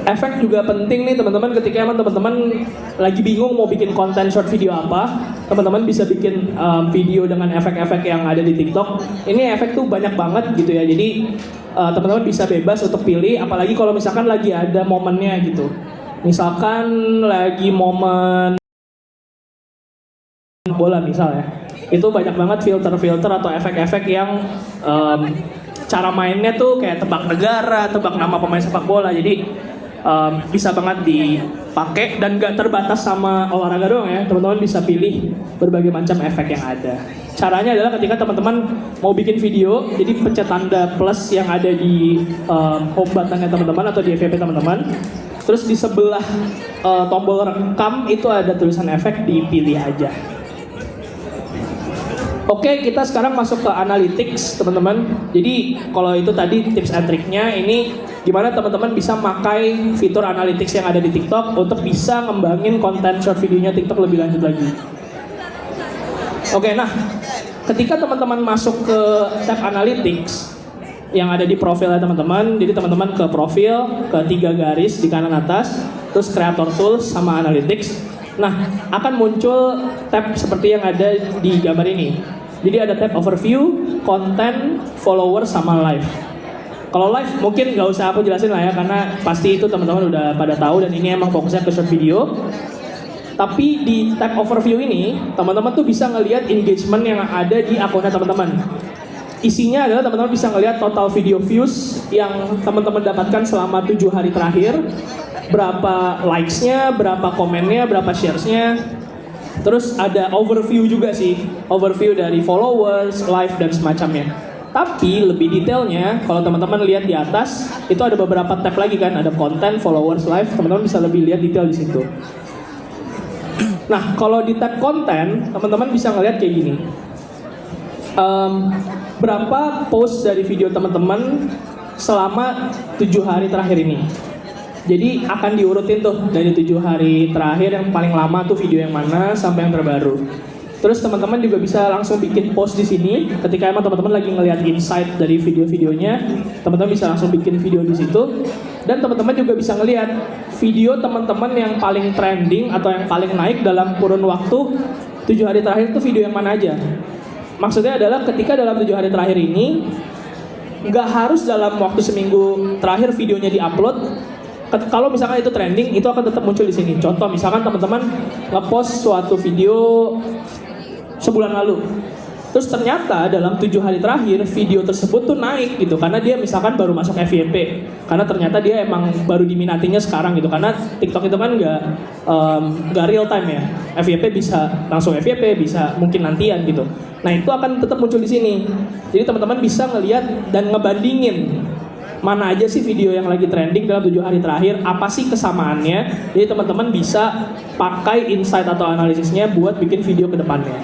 [SPEAKER 8] Efek juga penting nih teman-teman, ketika emang teman-teman lagi bingung mau bikin konten short video apa, teman-teman bisa bikin video dengan efek-efek yang ada di TikTok. Ini efek tuh banyak banget gitu ya, jadi teman-teman bisa bebas untuk pilih, apalagi kalau misalkan lagi ada momennya gitu. Misalkan lagi momen bola misalnya, itu banyak banget filter-filter atau efek-efek yang cara mainnya tuh kayak tebak negara, tebak nama pemain sepak bola, jadi bisa banget dipakai dan gak terbatas sama olahraga doang ya, teman-teman bisa pilih berbagai macam efek yang ada. Caranya adalah ketika teman-teman mau bikin video, jadi pencet tanda plus yang ada di home button-nya teman-teman atau di FYP teman-teman, Terus di sebelah tombol rekam itu ada tulisan efek, dipilih aja. Oke, kita sekarang masuk ke analytics, teman-teman. Jadi kalau itu tadi tips and triknya, ini gimana teman-teman bisa pakai fitur analytics yang ada di TikTok untuk bisa ngembangin konten short videonya TikTok lebih lanjut lagi. Oke, nah ketika teman-teman masuk ke tab analytics yang ada di profilnya teman-teman, jadi teman-teman ke profil, ke 3 garis di kanan atas, terus creator tools sama analytics. Nah, akan muncul tab seperti yang ada di gambar ini. Jadi ada tab overview, content, followers, sama live. Kalau live mungkin nggak usah aku jelasin lah ya, karena pasti itu teman-teman udah pada tahu dan ini emang fokusnya ke short video. Tapi di tab overview ini, teman-teman tuh bisa ngelihat engagement yang ada di akunnya teman-teman. Isinya adalah teman-teman bisa ngelihat total video views yang teman-teman dapatkan selama 7 hari terakhir, berapa likes-nya, berapa komennya, berapa shares-nya. Terus ada overview juga sih, overview dari followers, live, dan semacamnya. Tapi lebih detailnya, kalau teman-teman lihat di atas, itu ada beberapa tab lagi kan, ada content, followers, live, teman-teman bisa lebih lihat detail di situ. Nah, kalau di tab konten, teman-teman bisa ngelihat kayak gini. Berapa post dari video teman-teman selama 7 hari terakhir ini. Jadi akan diurutin tuh dari 7 hari terakhir yang paling lama tuh video yang mana sampai yang terbaru. Terus teman-teman juga bisa langsung bikin post di sini. Ketika emang teman-teman lagi ngelihat insight dari video-videonya, teman-teman bisa langsung bikin video di situ. Dan teman-teman juga bisa ngelihat video teman-teman yang paling trending atau yang paling naik dalam kurun waktu 7 hari terakhir itu video yang mana aja. Maksudnya adalah ketika dalam 7 hari terakhir ini, nggak harus dalam waktu seminggu terakhir videonya di-upload. Kalau misalkan itu trending, itu akan tetap muncul di sini. Contoh, misalkan teman-teman nge-post suatu video sebulan lalu, terus ternyata dalam 7 hari terakhir video tersebut tuh naik gitu, karena dia misalkan baru masuk FYP, karena ternyata dia emang baru diminatinya sekarang gitu, karena TikTok itu kan nggak real time ya. FYP bisa langsung FYP, bisa mungkin nantian gitu. Nah itu akan tetap muncul di sini. Jadi teman-teman bisa ngelihat dan ngebandingin mana aja sih video yang lagi trending dalam 7 hari terakhir, apa sih kesamaannya. Jadi teman-teman bisa pakai insight atau analisisnya buat bikin video ke depannya.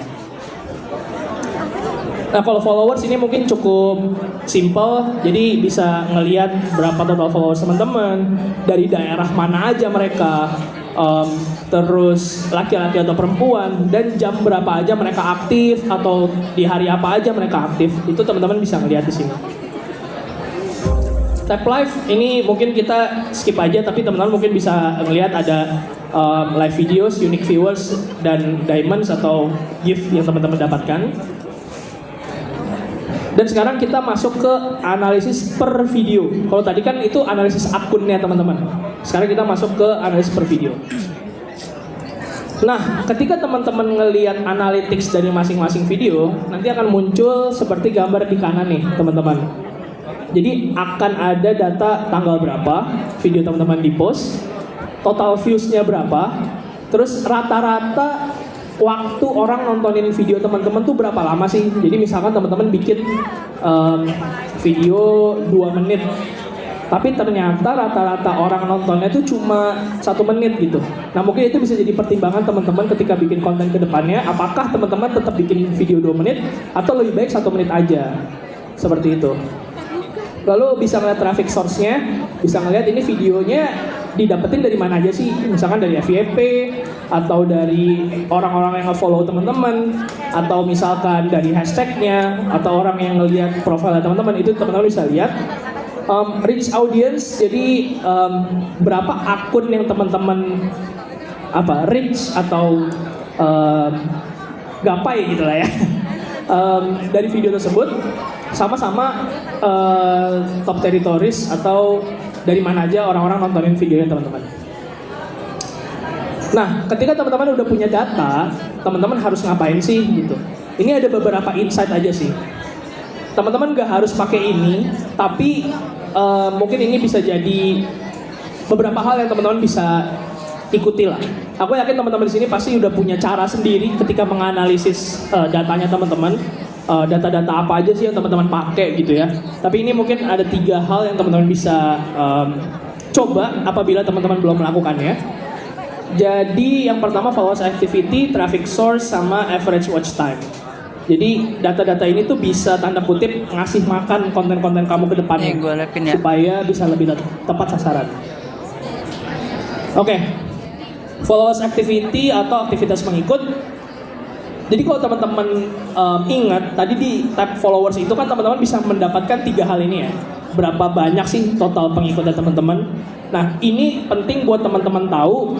[SPEAKER 8] Nah kalau followers ini mungkin cukup simple, jadi bisa ngelihat berapa total followers teman-teman, dari daerah mana aja mereka, terus laki-laki atau perempuan, dan jam berapa aja mereka aktif, atau di hari apa aja mereka aktif. Itu teman-teman bisa ngelihat di sini. Tab live ini mungkin kita skip aja, tapi teman-teman mungkin bisa melihat ada live videos, unique viewers, dan diamonds atau gift yang teman-teman dapatkan. Dan sekarang kita masuk ke analisis per video. Kalau tadi kan itu analisis akunnya teman-teman. Sekarang kita masuk ke analisis per video. Nah, ketika teman-teman ngelihat analytics dari masing-masing video, nanti akan muncul seperti gambar di kanan nih teman-teman. Jadi akan ada data tanggal berapa video teman-teman di post, total views-nya berapa, terus rata-rata waktu orang nontonin video teman-teman tuh berapa lama sih. Jadi misalkan teman-teman bikin video 2 menit, tapi ternyata rata-rata orang nontonnya tuh cuma 1 menit gitu. Nah mungkin itu bisa jadi pertimbangan teman-teman ketika bikin konten ke depannya, apakah teman-teman tetap bikin video 2 menit atau lebih baik 1 menit aja. Seperti itu. Lalu bisa ngeliat traffic source-nya, bisa ngeliat ini videonya didapetin dari mana aja sih. Misalkan dari FYP, atau dari orang-orang yang nge-follow teman-teman, atau misalkan dari hashtag-nya, atau orang yang ngeliat profile teman-teman, itu teman-teman bisa lihat. Reach audience, jadi berapa akun yang teman-teman reach atau gapai gitu lah ya. Dari video tersebut, sama-sama top territories atau dari mana aja orang-orang nontonin videonya teman-teman. Nah, ketika teman-teman udah punya data, teman-teman harus ngapain sih gitu. Ini ada beberapa insight aja sih. Teman-teman gak harus pakai ini, tapi mungkin ini bisa jadi beberapa hal yang teman-teman bisa ikuti lah. Aku yakin teman-teman di sini pasti udah punya cara sendiri ketika menganalisis datanya teman-teman. Data-data apa aja sih yang teman-teman pakai gitu ya. Tapi ini mungkin ada 3 hal yang teman-teman bisa coba apabila teman-teman belum melakukannya. Jadi yang pertama followers activity, traffic source, sama average watch time. Jadi data-data ini tuh bisa tanda kutip ngasih makan konten-konten kamu ke depannya
[SPEAKER 1] Gue lepin ya.
[SPEAKER 8] supaya bisa lebih tepat sasaran. Oke, followers activity atau aktivitas pengikut. Jadi kalau teman-teman ingat tadi di tab followers itu kan teman-teman bisa mendapatkan 3 hal ini ya. Berapa banyak sih total pengikutnya teman-teman? Nah ini penting buat teman-teman tahu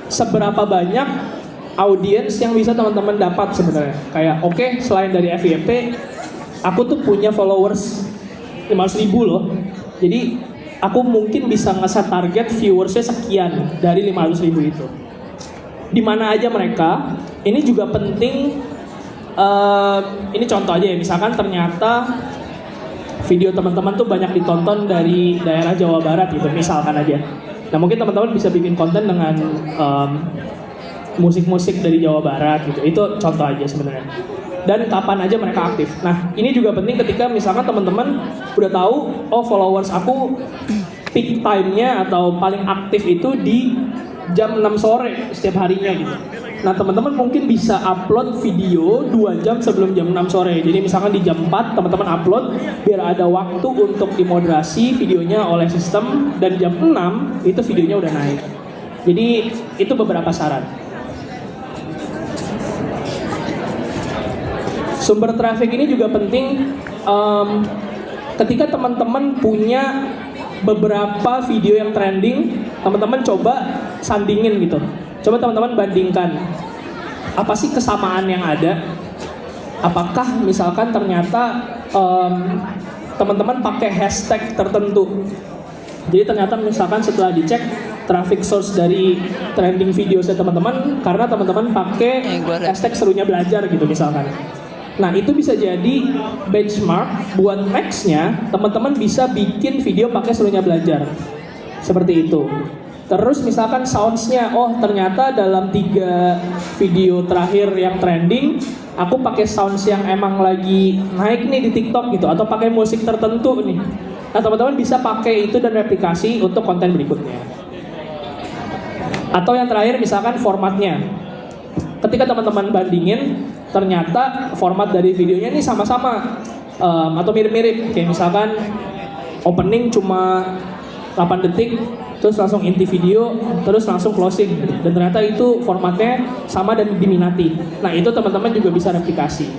[SPEAKER 8] seberapa banyak audiens yang bisa teman-teman dapat sebenarnya. Kayak oke, selain dari FYP, aku tuh punya followers 500.000 loh. Jadi aku mungkin bisa nge-set target viewersnya sekian dari 500.000 itu. Di mana aja mereka? Ini juga penting. Ini contoh aja ya. Misalkan ternyata video teman-teman tuh banyak ditonton dari daerah Jawa Barat gitu, misalkan aja. Nah mungkin teman-teman bisa bikin konten dengan musik-musik dari Jawa Barat gitu. Itu contoh aja sebenarnya. Dan kapan aja mereka aktif. Nah, ini juga penting ketika misalkan teman-teman udah tahu oh followers aku peak time-nya atau paling aktif itu di jam 6 sore setiap harinya gitu. Nah, teman-teman mungkin bisa upload video 2 jam sebelum jam 6 sore. Jadi misalkan di jam 4 teman-teman upload biar ada waktu untuk dimoderasi videonya oleh sistem dan jam 6 itu videonya udah naik. Jadi itu beberapa syarat. Sumber traffic ini juga penting. Ketika teman-teman punya beberapa video yang trending, teman-teman coba sandingin gitu. Coba teman-teman bandingkan. Apa sih kesamaan yang ada? Apakah misalkan ternyata teman-teman pakai hashtag tertentu. Jadi ternyata misalkan setelah dicek traffic source dari trending video saya teman-teman karena teman-teman pakai hashtag serunya belajar gitu misalkan. Nah itu bisa jadi benchmark buat nextnya teman-teman bisa bikin video pakai serunya belajar seperti itu. Terus misalkan soundsnya, oh ternyata dalam 3 video terakhir yang trending aku pakai sounds yang emang lagi naik nih di TikTok gitu atau pakai musik tertentu nih. Nah teman-teman bisa pakai itu dan replikasi untuk konten berikutnya. Atau yang terakhir misalkan formatnya. Ketika teman-teman bandingin, ternyata format dari videonya ini sama-sama atau mirip-mirip. Kayak misalkan opening cuma 8 detik, terus langsung inti video, terus langsung closing. Dan ternyata itu formatnya sama dan diminati. Nah itu teman-teman juga bisa replikasi.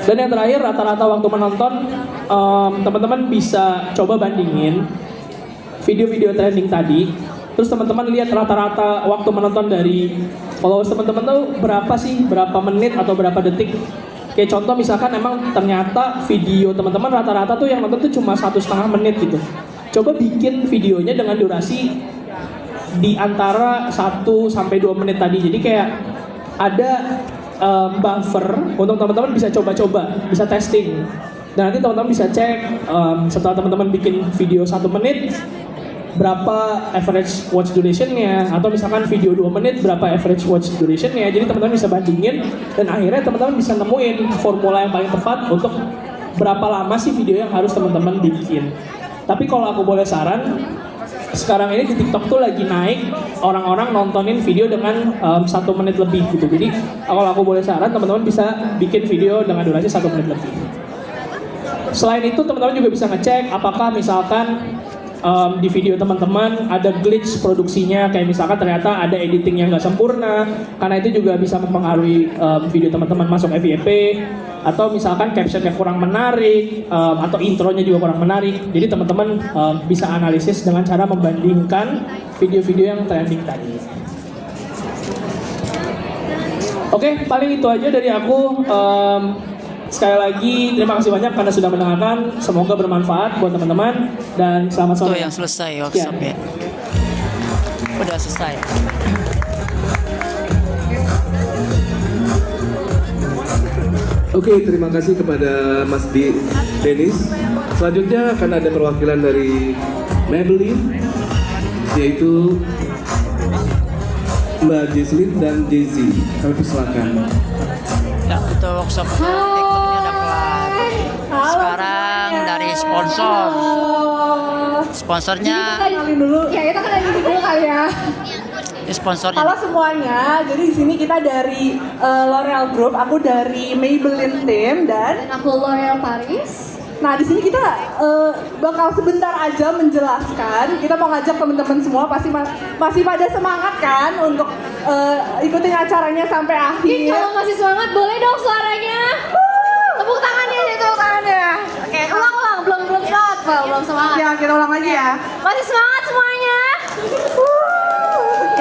[SPEAKER 8] Dan yang terakhir rata-rata waktu menonton, teman-teman bisa coba bandingin video-video trending tadi. Terus teman-teman lihat rata-rata waktu menonton dari followers teman-teman tuh berapa sih, berapa menit atau berapa detik. Kayak contoh misalkan emang ternyata video teman-teman rata-rata tuh yang nonton tuh cuma 1,5 menit gitu. Coba bikin videonya dengan durasi di antara 1 sampai 2 menit tadi. Jadi kayak ada buffer untuk teman-teman bisa coba-coba, bisa testing. Dan nanti teman-teman bisa cek setelah teman-teman bikin video 1 menit berapa average watch duration-nya, atau misalkan video 2 menit berapa average watch duration-nya. Jadi teman-teman bisa bandingin dan akhirnya teman-teman bisa nemuin formula yang paling tepat untuk berapa lama sih video yang harus teman-teman bikin. Tapi kalau aku boleh saran, sekarang ini di TikTok tuh lagi naik orang-orang nontonin video dengan 1 menit lebih gitu. Jadi kalau aku boleh saran, teman-teman bisa bikin video dengan durasi 1 menit lebih. Selain itu teman-teman juga bisa ngecek apakah misalkan di video teman-teman ada glitch produksinya, kayak misalkan ternyata ada editing yang nggak sempurna, karena itu juga bisa mempengaruhi video teman-teman masuk FYP, atau misalkan captionnya kurang menarik, atau intronya juga kurang menarik. Jadi teman-teman bisa analisis dengan cara membandingkan video-video yang trending tadi. Oke, paling itu aja dari aku. Sekali lagi terima kasih banyak karena sudah mendengarkan. Semoga bermanfaat buat teman-teman dan selamat sore.
[SPEAKER 1] Itu yang selesai workshopnya. Udah selesai.
[SPEAKER 9] Oke, terima kasih kepada Mas Denis. Selanjutnya akan ada perwakilan dari Maybelline, yaitu Mbak Jesslyn dan Jay-Z. Kami persilakan.
[SPEAKER 1] Ya, itu workshop berikutnya udah kelar. Sekarang dari sponsor. Sponsornya,
[SPEAKER 2] Kenalin dulu. Ya kita kenalin dulu kali ya.
[SPEAKER 1] sponsornya.
[SPEAKER 2] Halo semuanya, jadi di sini kita dari L'Oreal Group, aku dari Maybelline Team dan aku L'Oreal Paris. Nah di sini kita bakal sebentar aja menjelaskan. Kita mau ngajak teman-teman semua masih pada semangat kan untuk ikutin acaranya sampai akhir.
[SPEAKER 3] Kalau masih semangat boleh dong suaranya. Tepuk tangannya deh, tepuk tangannya. Oke, ulang, belum semangat.
[SPEAKER 2] Ya kita ulang lagi ya.
[SPEAKER 3] Masih semangat semuanya.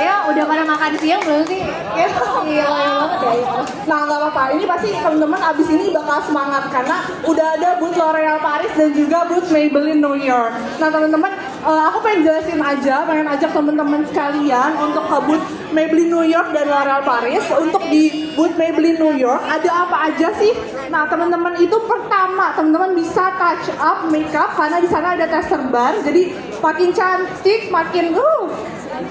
[SPEAKER 3] Ya, udah pada makan siang belum sih? Iya banget ya.
[SPEAKER 2] Nah nggak apa-apa, ini pasti teman-teman abis ini bakal semangat karena udah ada booth L'Oreal Paris dan juga booth Maybelline New York. Nah teman-teman, aku pengen jelasin aja, pengen ajak teman-teman sekalian untuk ke booth Maybelline New York dan L'Oreal Paris. Untuk di booth Maybelline New York ada apa aja sih? Nah teman-teman itu pertama teman-teman bisa touch up makeup karena di sana ada tester bar, jadi makin cantik, makin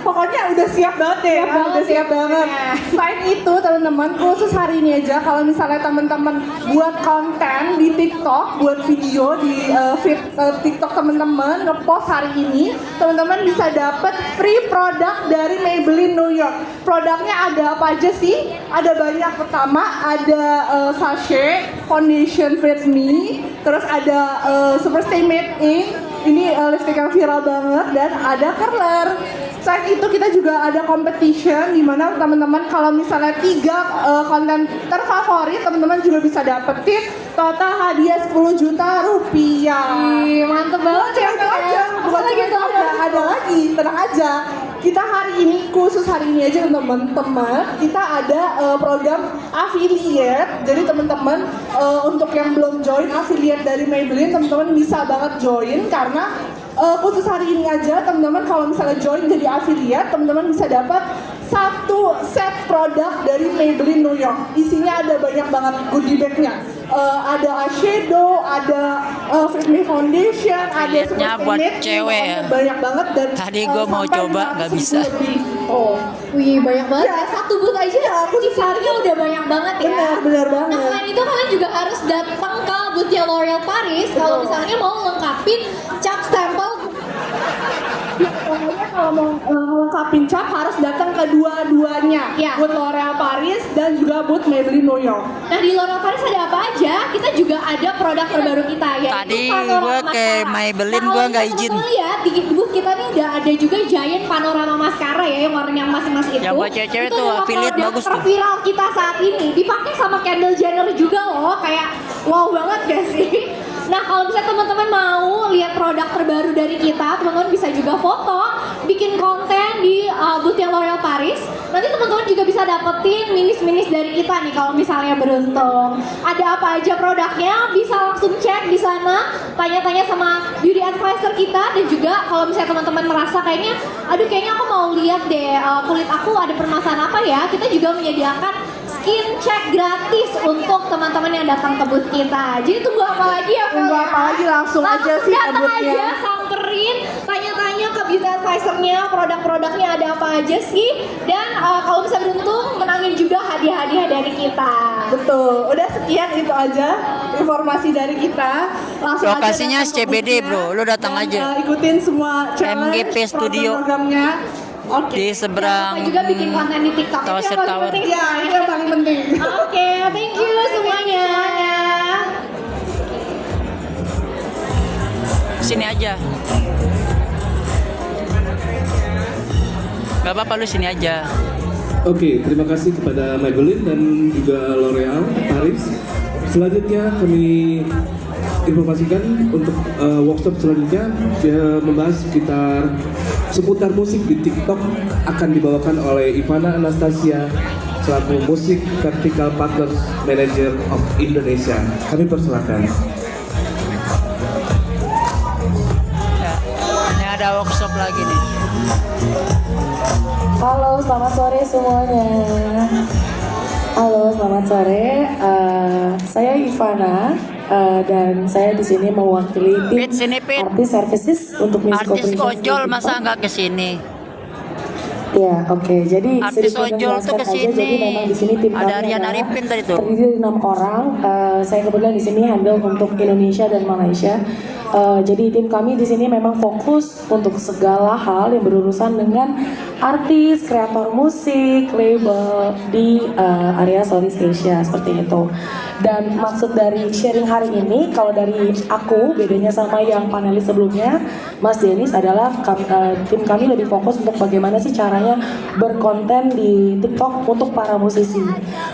[SPEAKER 2] pokoknya udah siap banget deh, udah siap banget. Selain itu teman-teman, khusus hari ini aja kalau misalnya teman-teman buat konten di TikTok, buat video di feed TikTok teman-teman ngepost hari ini, teman-teman bisa dapat free produk dari Maybelline New York. Produknya ada apa aja sih? Ada banyak. Pertama ada sachet foundation Fit Me, terus ada Super Stay Matte Ink. Ini lipstick yang viral banget dan ada curler. Selain itu kita juga ada competition di mana teman-teman kalau misalnya 3 konten terfavorit teman-teman juga bisa dapetin total hadiah 10 juta rupiah.
[SPEAKER 3] Mantep banget ya.
[SPEAKER 2] Ada lagi, tenang aja. Kita hari ini, khusus hari ini aja teman-teman, kita ada program affiliate. Jadi teman-teman untuk yang belum join affiliate dari Maybelline, teman-teman bisa banget join karena khusus hari ini aja teman-teman kalau misalnya join jadi affiliate, teman-teman bisa dapat 1 set produk dari Maybelline New York. Isinya ada banyak banget goodie bag-nya. Ada eyeshadow, ada Fit Me Foundation, ada
[SPEAKER 1] Lihatnya buat cewek ya.
[SPEAKER 2] Banyak banget dan
[SPEAKER 1] Tadi gue mau coba nggak bisa.
[SPEAKER 3] Wih, banyak banget
[SPEAKER 2] Ya.
[SPEAKER 3] ya. Satu booth aja isinya udah banyak banget ya.
[SPEAKER 2] Benar banget.
[SPEAKER 3] Nah selain itu kalian juga harus datang ke boothnya L'Oreal Paris kalau misalnya mau lengkapin cap stempel.
[SPEAKER 2] Pokoknya kalau mau lengkapin cap harus datang ke dua-duanya,
[SPEAKER 3] Ya.
[SPEAKER 2] booth L'Oreal Paris dan juga booth Maybelline New York.
[SPEAKER 3] Nah di L'Oreal Paris ada apa aja? Kita juga ada produk terbaru kita yaitu
[SPEAKER 1] Tadi
[SPEAKER 3] panorama
[SPEAKER 1] gue ke
[SPEAKER 3] mascara.
[SPEAKER 1] Maybelline,
[SPEAKER 3] Nah,
[SPEAKER 1] gue
[SPEAKER 3] kalau
[SPEAKER 1] nggak
[SPEAKER 3] misalnya
[SPEAKER 1] izin.
[SPEAKER 3] teman-teman lihat di booth kita nih udah ada juga giant panorama mascara ya yang warnanya masing-masing itu.
[SPEAKER 1] Yang buat cewek-cewek
[SPEAKER 3] Itu
[SPEAKER 1] tuh
[SPEAKER 3] adalah
[SPEAKER 1] affiliate
[SPEAKER 3] produk
[SPEAKER 1] bagus tuh.
[SPEAKER 3] terviral kita saat ini. Dipakai sama Kendall Jenner juga loh, kayak wow banget gak sih? Nah kalau misalnya teman-teman mau lihat produk terbaru dari kita, teman-teman bisa juga foto, bikin konten di boothnya L'Oreal Paris. Nanti teman-teman juga bisa dapetin minis-minis dari kita nih kalau misalnya beruntung. Ada apa aja produknya, bisa langsung cek di sana, tanya-tanya sama beauty advisor kita. Dan juga kalau misalnya teman-teman merasa kayaknya, aduh kayaknya aku mau lihat deh kulit aku ada permasalahan apa ya, kita juga menyediakan skin check gratis untuk teman-teman yang datang ke booth kita. Jadi tunggu apa lagi ya?
[SPEAKER 2] Tunggu apa lagi, langsung aja sih ke
[SPEAKER 3] datang
[SPEAKER 2] boothnya.
[SPEAKER 3] aja, samperin, tanya-tanya ke beauty advisornya, produk-produknya ada apa aja sih. Dan kalau bisa beruntung, menangin juga hadiah-hadiah dari kita.
[SPEAKER 2] Betul, udah sekian itu aja informasi dari kita. Langsung
[SPEAKER 1] Lokasinya
[SPEAKER 2] aja datang ke
[SPEAKER 1] SCBD,
[SPEAKER 2] boothnya
[SPEAKER 1] bro. Lu datang
[SPEAKER 2] dan,
[SPEAKER 1] aja.
[SPEAKER 2] Ikutin semua challenge,
[SPEAKER 1] MGP Studio.
[SPEAKER 2] programnya. Oke.
[SPEAKER 1] Di
[SPEAKER 3] Jangan
[SPEAKER 1] seberang
[SPEAKER 3] lupa juga bikin konten di TikTok. Itu
[SPEAKER 1] Tower
[SPEAKER 3] yang paling
[SPEAKER 1] Tower.
[SPEAKER 3] penting.
[SPEAKER 2] Ya, itu yang paling penting.
[SPEAKER 3] Oke, thank you semuanya.
[SPEAKER 1] Sini aja. Gak apa-apa, lu sini aja.
[SPEAKER 9] Oke, terima kasih kepada Maybelline dan juga L'Oreal Paris. Selanjutnya kami informasikan untuk workshop selanjutnya membahas seputar musik di TikTok akan dibawakan oleh Ivana Anastasia selaku Musik Vertical Partners Manager of Indonesia. Kami persilakan.
[SPEAKER 1] Ya, ini ada workshop lagi nih.
[SPEAKER 10] Halo, selamat sore semuanya. Halo, selamat sore. Saya Ivana dan saya di sini mewakili tim
[SPEAKER 1] Pit, sini, Pit.
[SPEAKER 10] artis services untuk music
[SPEAKER 1] Artis
[SPEAKER 10] operations
[SPEAKER 1] ojol
[SPEAKER 10] di
[SPEAKER 1] masa
[SPEAKER 10] TikTok.
[SPEAKER 1] nggak kesini?
[SPEAKER 10] Ya, oke. Jadi
[SPEAKER 1] Artis
[SPEAKER 10] sedikit
[SPEAKER 1] ojol tuh
[SPEAKER 10] menjelaskan aja.
[SPEAKER 1] kesini.
[SPEAKER 10] Jadi memang di sini tim
[SPEAKER 1] Ada
[SPEAKER 10] kami
[SPEAKER 1] Rian
[SPEAKER 10] adalah
[SPEAKER 1] Arifin tadi tuh.
[SPEAKER 10] terdiri dari 6 orang. Saya kebetulan di sini handle untuk Indonesia dan Malaysia. Jadi tim kami di sini memang fokus untuk segala hal yang berurusan dengan artis, kreator musik, label di area Southeast Asia seperti itu. Dan maksud dari sharing hari ini, kalau dari aku bedanya sama yang panelis sebelumnya, Mas Denis adalah tim kami lebih fokus untuk bagaimana sih caranya berkonten di TikTok untuk para musisi.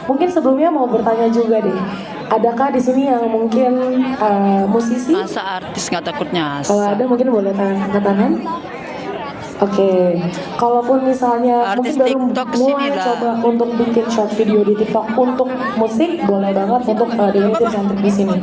[SPEAKER 10] Mungkin sebelumnya mau bertanya juga deh, adakah di sini yang mungkin musisi?
[SPEAKER 1] Masa artis nggak takut nyasar?
[SPEAKER 10] Kalau ada mungkin boleh angkat tangan. Oke, kalaupun misalnya
[SPEAKER 1] Artis
[SPEAKER 10] mungkin baru
[SPEAKER 1] TikTok
[SPEAKER 10] mulai
[SPEAKER 1] sini lah.
[SPEAKER 10] coba untuk bikin short video di TikTok untuk musik, boleh banget untuk dengan tim Santrik di sini.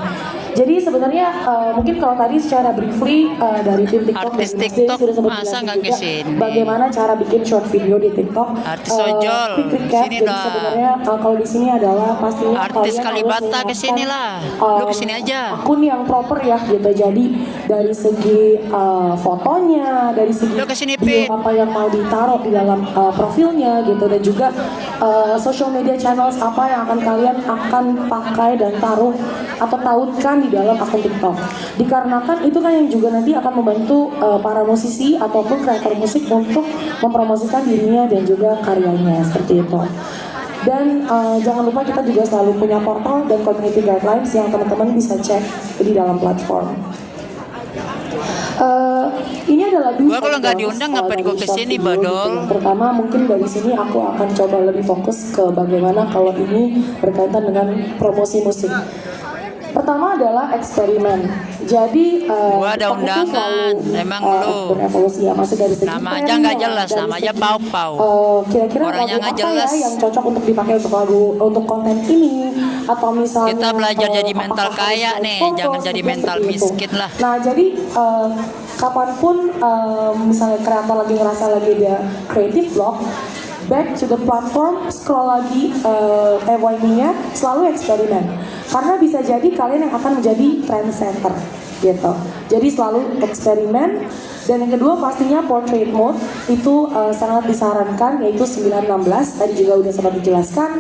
[SPEAKER 10] Jadi sebenarnya mungkin kalau tadi secara briefly dari tim TikTok
[SPEAKER 1] Artis
[SPEAKER 10] dari Mas
[SPEAKER 1] TikTok
[SPEAKER 10] Denny sudah sempat
[SPEAKER 1] masa
[SPEAKER 10] jelasin
[SPEAKER 1] nggak
[SPEAKER 10] juga
[SPEAKER 1] kesini?
[SPEAKER 10] bagaimana cara bikin short video di TikTok.
[SPEAKER 1] Artis ojol,
[SPEAKER 10] Quick recap,
[SPEAKER 1] sini
[SPEAKER 10] jadi
[SPEAKER 1] lah.
[SPEAKER 10] sebenarnya kalau di sini adalah pastinya
[SPEAKER 1] Artis
[SPEAKER 10] kalian harus
[SPEAKER 1] Kalibata kesini lah. Lu kesini aja.
[SPEAKER 10] akun yang proper ya gitu. Jadi dari segi fotonya, dari segi
[SPEAKER 1] Lu kesini,
[SPEAKER 10] video
[SPEAKER 1] Pin.
[SPEAKER 10] apa yang mau ditaruh di dalam profilnya gitu, dan juga social media channels apa yang akan kalian pakai dan taruh atau tautkan di dalam akun TikTok. Dikarenakan itu kan yang juga nanti akan membantu para musisi ataupun kreator musik untuk mempromosikan dirinya dan juga karyanya seperti itu. Dan jangan lupa kita juga selalu punya portal dan community guidelines yang teman-teman bisa cek di dalam platform. Ini adalah
[SPEAKER 1] Gua kalau nggak diundang ngapain gua kesini, Badol?
[SPEAKER 10] Yang pertama mungkin dari sini aku akan coba lebih fokus ke bagaimana kalau ini berkaitan dengan promosi musik. Pertama adalah eksperimen. Jadi
[SPEAKER 1] Gua ada
[SPEAKER 10] aku tuh
[SPEAKER 1] undangan,
[SPEAKER 10] selalu,
[SPEAKER 1] emang lu.
[SPEAKER 10] berevolusi ya, masih dari segi
[SPEAKER 1] Nama aja
[SPEAKER 10] pennya,
[SPEAKER 1] nggak jelas,
[SPEAKER 10] dari
[SPEAKER 1] nama aja
[SPEAKER 10] segi,
[SPEAKER 1] pau-pau.
[SPEAKER 10] Kira-kira
[SPEAKER 1] Orangnya
[SPEAKER 10] lagu
[SPEAKER 1] nggak
[SPEAKER 10] apa
[SPEAKER 1] jelas.
[SPEAKER 10] ya yang cocok untuk dipakai untuk lagu untuk konten ini, atau misalnya
[SPEAKER 1] Kita belajar jadi mental
[SPEAKER 10] apakah
[SPEAKER 1] kaya
[SPEAKER 10] harus
[SPEAKER 1] nih,
[SPEAKER 10] foto,
[SPEAKER 1] jangan jadi
[SPEAKER 10] seperti
[SPEAKER 1] mental
[SPEAKER 10] itu.
[SPEAKER 1] miskin lah.
[SPEAKER 10] Nah jadi kapanpun misalnya kreator lagi ngerasa lagi dia creative block, back to the platform, scroll lagi FYP-nya, selalu eksperimen. Karena bisa jadi kalian yang akan menjadi trendsetter gitu. Jadi selalu eksperimen. Dan yang kedua pastinya portrait mode itu sangat disarankan, yaitu 9:16, tadi juga udah sempat dijelaskan.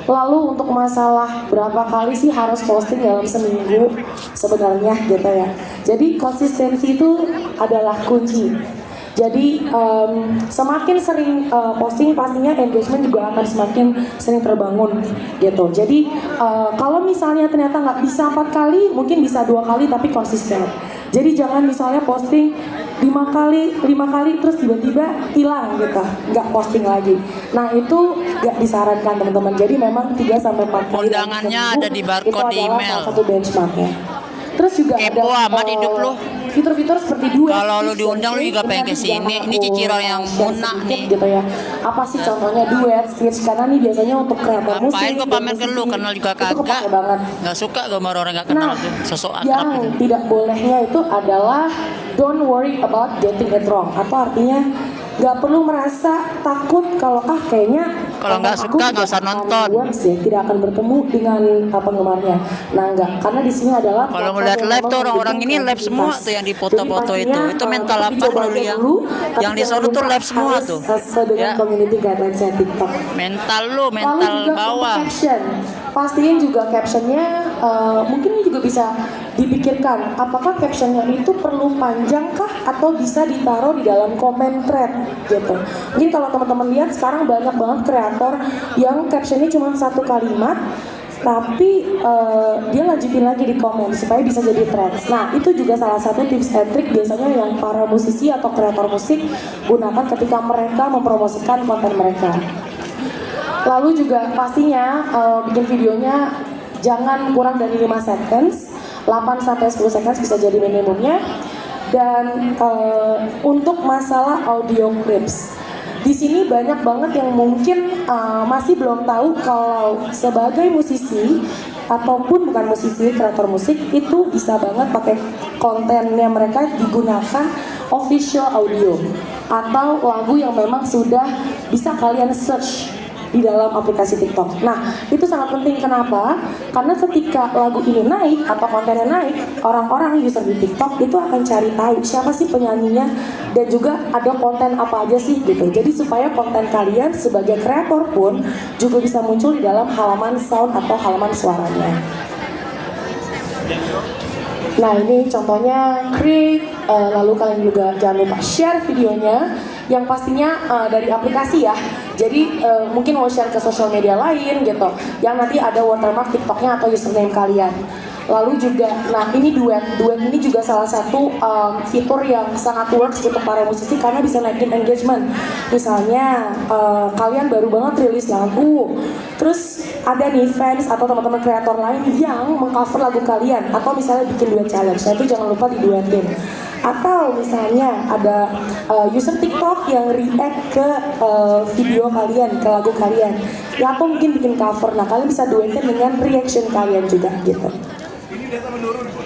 [SPEAKER 10] Lalu untuk masalah berapa kali sih harus posting dalam seminggu sebenarnya gitu ya. Jadi konsistensi itu adalah kunci. Jadi semakin sering posting pastinya engagement juga akan semakin sering terbangun gitu. Jadi kalau misalnya ternyata nggak bisa 4 kali, mungkin bisa 2 kali tapi konsisten. Jadi jangan misalnya posting 5 kali terus tiba-tiba hilang gitu, nggak posting lagi. Nah itu nggak disarankan teman-teman. Jadi memang 3-4 kali.
[SPEAKER 1] Undangannya ada di barcode
[SPEAKER 10] itu adalah
[SPEAKER 1] di email.
[SPEAKER 10] salah satu benchmarknya. Terus juga
[SPEAKER 1] Kepo
[SPEAKER 10] ada
[SPEAKER 1] amat hidup lu.
[SPEAKER 10] fitur-fitur seperti duet.
[SPEAKER 1] Kalau lu diundang lu juga pengen kesini. Ini ciciran yang munak nih.
[SPEAKER 10] Gitu ya. Apa sih contohnya duet, sketch, karena nih biasanya untuk kreator musik.
[SPEAKER 1] Ngapain gua pamer ke lu,
[SPEAKER 10] musisi,
[SPEAKER 1] kenal juga
[SPEAKER 10] itu
[SPEAKER 1] kagak.
[SPEAKER 10] kepake banget.
[SPEAKER 1] Nggak suka gue sama orang nggak kenal
[SPEAKER 10] Nah,
[SPEAKER 1] tuh, sosok akrab
[SPEAKER 10] yang
[SPEAKER 1] gitu.
[SPEAKER 10] tidak bolehnya itu adalah don't worry about getting it wrong. Atau artinya nggak perlu merasa takut kalau kayaknya
[SPEAKER 1] Kalau nggak
[SPEAKER 10] aku
[SPEAKER 1] suka,
[SPEAKER 10] tidak
[SPEAKER 1] nggak usah
[SPEAKER 10] akan
[SPEAKER 1] nonton.
[SPEAKER 10] works ya, tidak akan bertemu dengan penggemarnya. Nah enggak, karena di sini adalah
[SPEAKER 1] Kalau
[SPEAKER 10] platform
[SPEAKER 1] ngeliat
[SPEAKER 10] yang
[SPEAKER 1] live
[SPEAKER 10] memang
[SPEAKER 1] tuh orang-orang ini
[SPEAKER 10] mendukung
[SPEAKER 1] live semua
[SPEAKER 10] kreativitas.
[SPEAKER 1] tuh yang di foto-foto
[SPEAKER 10] Jadi
[SPEAKER 1] itu.
[SPEAKER 10] pastinya,
[SPEAKER 1] Itu mental
[SPEAKER 10] untuk
[SPEAKER 1] apa
[SPEAKER 10] dicoba
[SPEAKER 1] kalau
[SPEAKER 10] aja
[SPEAKER 1] yang
[SPEAKER 10] dulu, tapi
[SPEAKER 1] yang di
[SPEAKER 10] jangan
[SPEAKER 1] sono tuh
[SPEAKER 10] lupa
[SPEAKER 1] live semua
[SPEAKER 10] harus
[SPEAKER 1] tuh.
[SPEAKER 10] sesuai dengan
[SPEAKER 1] Ya.
[SPEAKER 10] community guidelines-nya TikTok.
[SPEAKER 1] Mental lu,
[SPEAKER 10] Lalu
[SPEAKER 1] mental
[SPEAKER 10] juga
[SPEAKER 1] bawah.
[SPEAKER 10] untuk caption, pastiin juga captionnya mungkin ini juga bisa dipikirkan apakah captionnya itu perlu panjang kah atau bisa ditaruh di dalam komen thread gitu. Mungkin kalau teman-teman lihat sekarang banyak banget kreator yang captionnya cuma 1 kalimat tapi dia lanjutin lagi di komen supaya bisa jadi threads. Nah itu juga salah satu tips and trick biasanya yang para musisi atau kreator musik gunakan ketika mereka mempromosikan konten mereka. Lalu juga pastinya bikin videonya jangan kurang dari 5 seconds, 8-10 seconds bisa jadi minimumnya. Dan untuk masalah audio clips, di sini banyak banget yang mungkin masih belum tahu kalau sebagai musisi ataupun bukan musisi, kreator musik itu bisa banget pakai kontennya mereka digunakan official audio atau lagu yang memang sudah bisa kalian search di dalam aplikasi TikTok. Nah, itu sangat penting. Kenapa? Karena ketika lagu ini naik atau kontennya naik, orang-orang user di TikTok itu akan cari tahu siapa sih penyanyinya dan juga ada konten apa aja sih gitu. Jadi supaya konten kalian sebagai kreator pun juga bisa muncul di dalam halaman sound atau halaman suaranya. Nah, ini contohnya create, lalu kalian juga jangan lupa share videonya yang pastinya dari aplikasi ya. Jadi mungkin mau share ke sosial media lain gitu yang nanti ada watermark TikToknya atau username kalian. Lalu juga, nah ini duet ini juga salah satu fitur yang sangat works untuk para musisi karena bisa naikin engagement. Misalnya kalian baru banget rilis lagu, terus ada nih fans atau teman-teman kreator lain yang mengcover lagu kalian atau misalnya bikin duet challenge, nah itu jangan lupa diduetin. Atau misalnya ada user TikTok yang react ke video kalian, ke lagu kalian, ya atau mungkin bikin cover, nah kalian bisa duetin dengan reaction kalian juga gitu.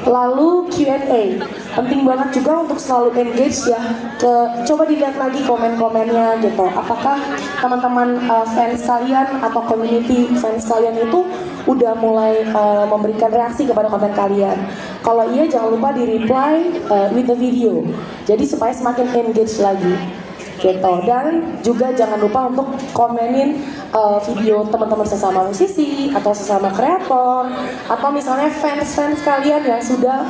[SPEAKER 10] Lalu Q&A, penting banget juga untuk selalu engage ya. Coba dilihat lagi komen-komennya gitu. Apakah teman-teman fans kalian atau community fans kalian itu udah mulai memberikan reaksi kepada konten kalian? Kalau iya, jangan lupa di reply with the video. Jadi supaya semakin engage lagi. Gitu. Dan juga jangan lupa untuk komenin video teman-teman sesama musisi atau sesama kreator atau misalnya fans kalian yang sudah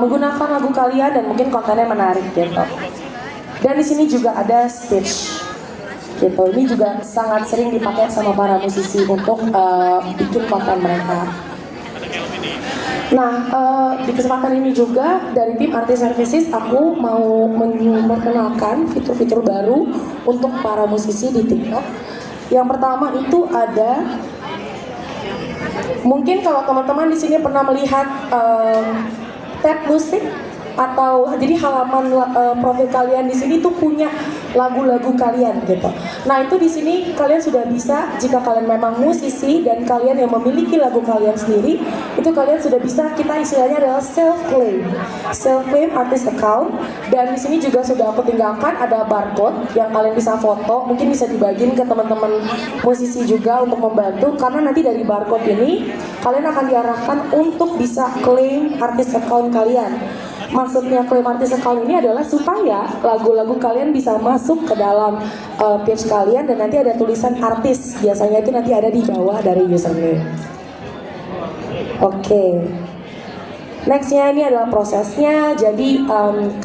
[SPEAKER 10] menggunakan lagu kalian dan mungkin kontennya menarik gitu. Dan di sini juga ada speech gitu. Ini juga sangat sering dipakai sama para musisi untuk bikin konten mereka. Nah, di kesempatan ini juga dari tim Artis Services aku mau memperkenalkan fitur-fitur baru untuk para musisi di TikTok. Yang pertama itu ada, mungkin kalau teman-teman di sini pernah melihat tab musik atau jadi halaman profil kalian di sini tuh punya lagu-lagu kalian gitu. Nah, itu di sini kalian sudah bisa, jika kalian memang musisi dan kalian yang memiliki lagu kalian sendiri, itu kalian sudah bisa, kita istilahnya adalah self claim artist account. Dan di sini juga sudah aku tinggalkan ada barcode yang kalian bisa foto, mungkin bisa dibagiin ke teman-teman musisi juga untuk membantu, karena nanti dari barcode ini kalian akan diarahkan untuk bisa claim artist account kalian. Maksudnya claim artist account ini adalah supaya lagu-lagu kalian bisa masuk ke dalam page kalian dan nanti ada tulisan artis, biasanya itu nanti ada di bawah dari username. Oke. Nextnya ini adalah prosesnya. Jadi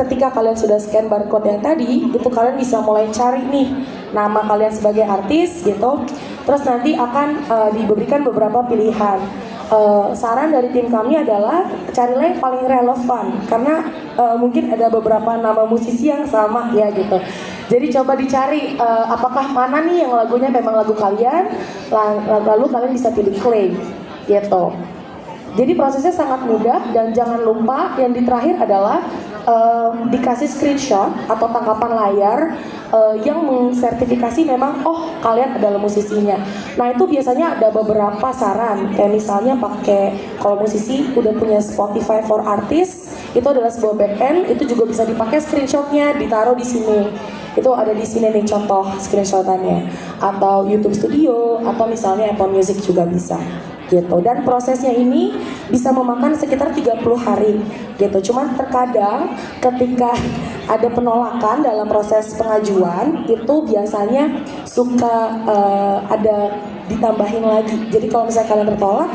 [SPEAKER 10] ketika kalian sudah scan barcode yang tadi, itu kalian bisa mulai cari nih nama kalian sebagai artis gitu. Terus nanti akan diberikan beberapa pilihan. Saran dari tim kami adalah carilah yang paling relevan karena mungkin ada beberapa nama musisi yang sama ya gitu. Jadi coba dicari apakah mana nih yang lagunya memang lagu kalian, lalu kalian bisa pilih claim gitu. Jadi prosesnya sangat mudah dan jangan lupa yang di terakhir adalah dikasih screenshot atau tangkapan layar yang mensertifikasi memang kalian adalah musisinya. Nah, itu biasanya ada beberapa saran, kayak misalnya pakai, kalau musisi udah punya Spotify for Artists, itu adalah sebuah backend, itu juga bisa dipakai screenshotnya ditaruh di sini. Itu ada di sini nih contoh screenshotannya, atau YouTube Studio, atau misalnya Apple Music juga bisa. Gitu. Dan prosesnya ini bisa memakan sekitar 30 hari gitu. Cuman terkadang ketika ada penolakan dalam proses pengajuan itu biasanya suka ada ditambahin lagi. Jadi kalau misalnya kalian tertolak,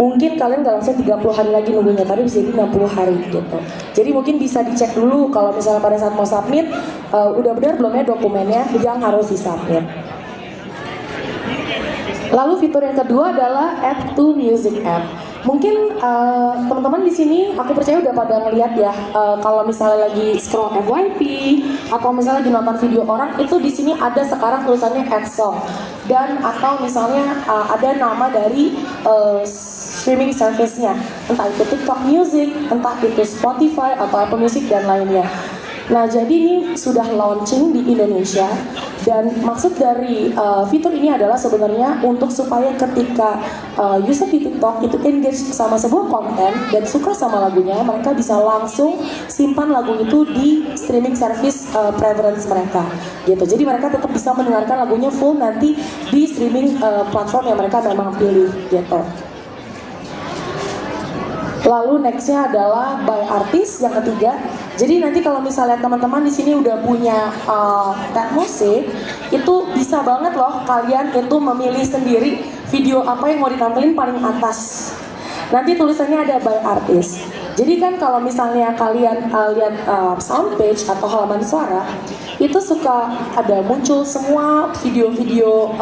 [SPEAKER 10] mungkin kalian nggak langsung 30 hari lagi nunggunya, tapi bisa jadi 60 hari gitu. Jadi mungkin bisa dicek dulu kalau misalnya pada saat mau submit udah benar belum ya dokumennya, yang harus disubmit. Lalu fitur yang kedua adalah Add to Music App. Mungkin teman-teman di sini aku percaya udah pada ngeliat ya, kalau misalnya lagi scroll FYP atau misalnya lagi nonton video orang, itu di sini ada sekarang tulisannya Add Song, dan atau misalnya ada nama dari streaming service-nya, entah itu TikTok Music, entah itu Spotify atau Apple Music dan lainnya. Nah, jadi ini sudah launching di Indonesia dan maksud dari fitur ini adalah sebenarnya untuk supaya ketika user di TikTok itu engage sama sebuah konten dan suka sama lagunya, mereka bisa langsung simpan lagu itu di streaming service preference mereka gitu. Jadi mereka tetap bisa mendengarkan lagunya full nanti di streaming platform yang mereka memang pilih gitu. Lalu nextnya adalah by artist yang ketiga. Jadi nanti kalau misalnya teman-teman di sini udah punya tab musik, itu bisa banget loh kalian itu memilih sendiri video apa yang mau ditampilin paling atas. Nanti tulisannya ada by artist. Jadi kan kalau misalnya kalian lihat sound page atau halaman suara, itu suka ada muncul semua video-video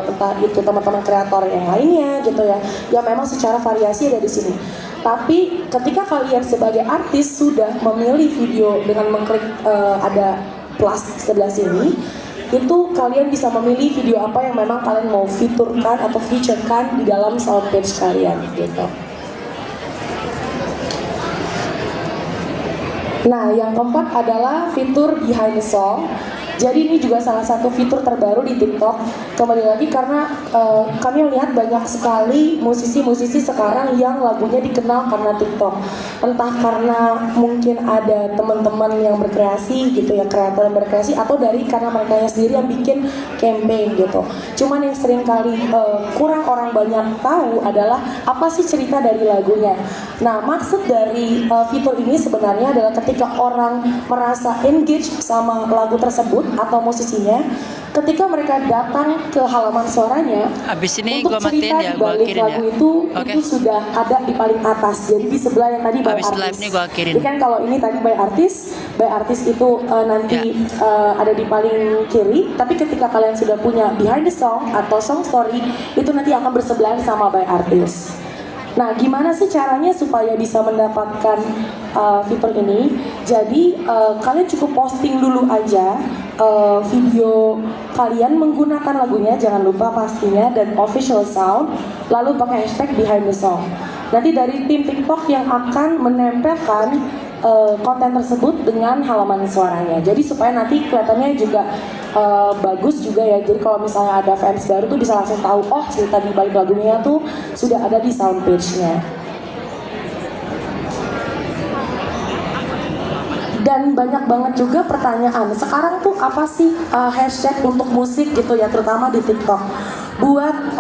[SPEAKER 10] entah itu teman-teman kreator yang lainnya gitu ya, yang memang secara variasi ada di sini. Tapi ketika kalian sebagai artis sudah memilih video dengan mengklik ada plus sebelah sini, itu kalian bisa memilih video apa yang memang kalian mau fiturkan atau featurekan di dalam sound page kalian gitu. Nah, yang keempat adalah fitur behind the song. Jadi ini juga salah satu fitur terbaru di TikTok. Kembali lagi karena kami melihat banyak sekali musisi-musisi sekarang yang lagunya dikenal karena TikTok. Entah karena mungkin ada teman-teman yang berkreasi gitu ya, kreator yang berkreasi, atau dari karena mereka sendiri yang bikin campaign gitu. Cuman yang sering kali kurang orang banyak tahu adalah apa sih cerita dari lagunya. Nah, maksud dari fitur ini sebenarnya adalah ketika orang merasa engage sama lagu tersebut atau musisinya, ketika mereka datang ke halaman suaranya,
[SPEAKER 1] Abis ini
[SPEAKER 10] untuk
[SPEAKER 1] gua matiin
[SPEAKER 10] cerita
[SPEAKER 1] ya,
[SPEAKER 10] di
[SPEAKER 1] gua
[SPEAKER 10] balik
[SPEAKER 1] akhirin
[SPEAKER 10] lagu
[SPEAKER 1] ya.
[SPEAKER 10] itu
[SPEAKER 1] Oke.
[SPEAKER 10] itu sudah ada di paling atas. Jadi di sebelah yang tadi by
[SPEAKER 1] Abis
[SPEAKER 10] artist.
[SPEAKER 1] live nih gua akhirin.
[SPEAKER 10] Jadi kan kalau ini tadi by artist itu nanti ada di paling kiri. Tapi ketika kalian sudah punya behind the song atau song story, itu nanti akan bersebelahan sama by artist. Nah, gimana sih caranya supaya bisa mendapatkan fitur ini? Jadi kalian cukup posting dulu aja video kalian menggunakan lagunya, jangan lupa pastinya, dan official sound, lalu pakai hashtag behind the song. Nanti dari tim TikTok yang akan menempelkan konten tersebut dengan halaman suaranya. Jadi supaya nanti kelihatannya juga bagus juga ya. Jadi kalau misalnya ada fans baru tuh bisa langsung tahu, oh cerita di balik lagunya tuh sudah ada di sound page-nya. Dan banyak banget juga pertanyaan, sekarang tuh apa sih hashtag untuk musik gitu ya, terutama di TikTok. Buat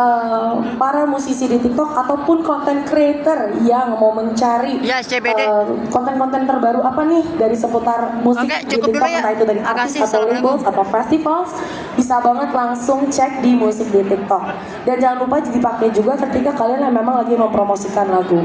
[SPEAKER 10] para musisi di TikTok ataupun content creator yang mau mencari
[SPEAKER 1] Ya, CBD.
[SPEAKER 10] konten-konten terbaru apa nih dari seputar musik
[SPEAKER 1] Oke,
[SPEAKER 10] di
[SPEAKER 1] cukup
[SPEAKER 10] TikTok,
[SPEAKER 1] dulu ya.
[SPEAKER 10] entah itu dari artis
[SPEAKER 1] Makasih,
[SPEAKER 10] atau
[SPEAKER 1] assalamualaikum.
[SPEAKER 10] labels atau festivals, bisa banget langsung cek di musik di TikTok. Dan jangan lupa dipakai juga ketika kalian yang memang lagi mempromosikan lagu.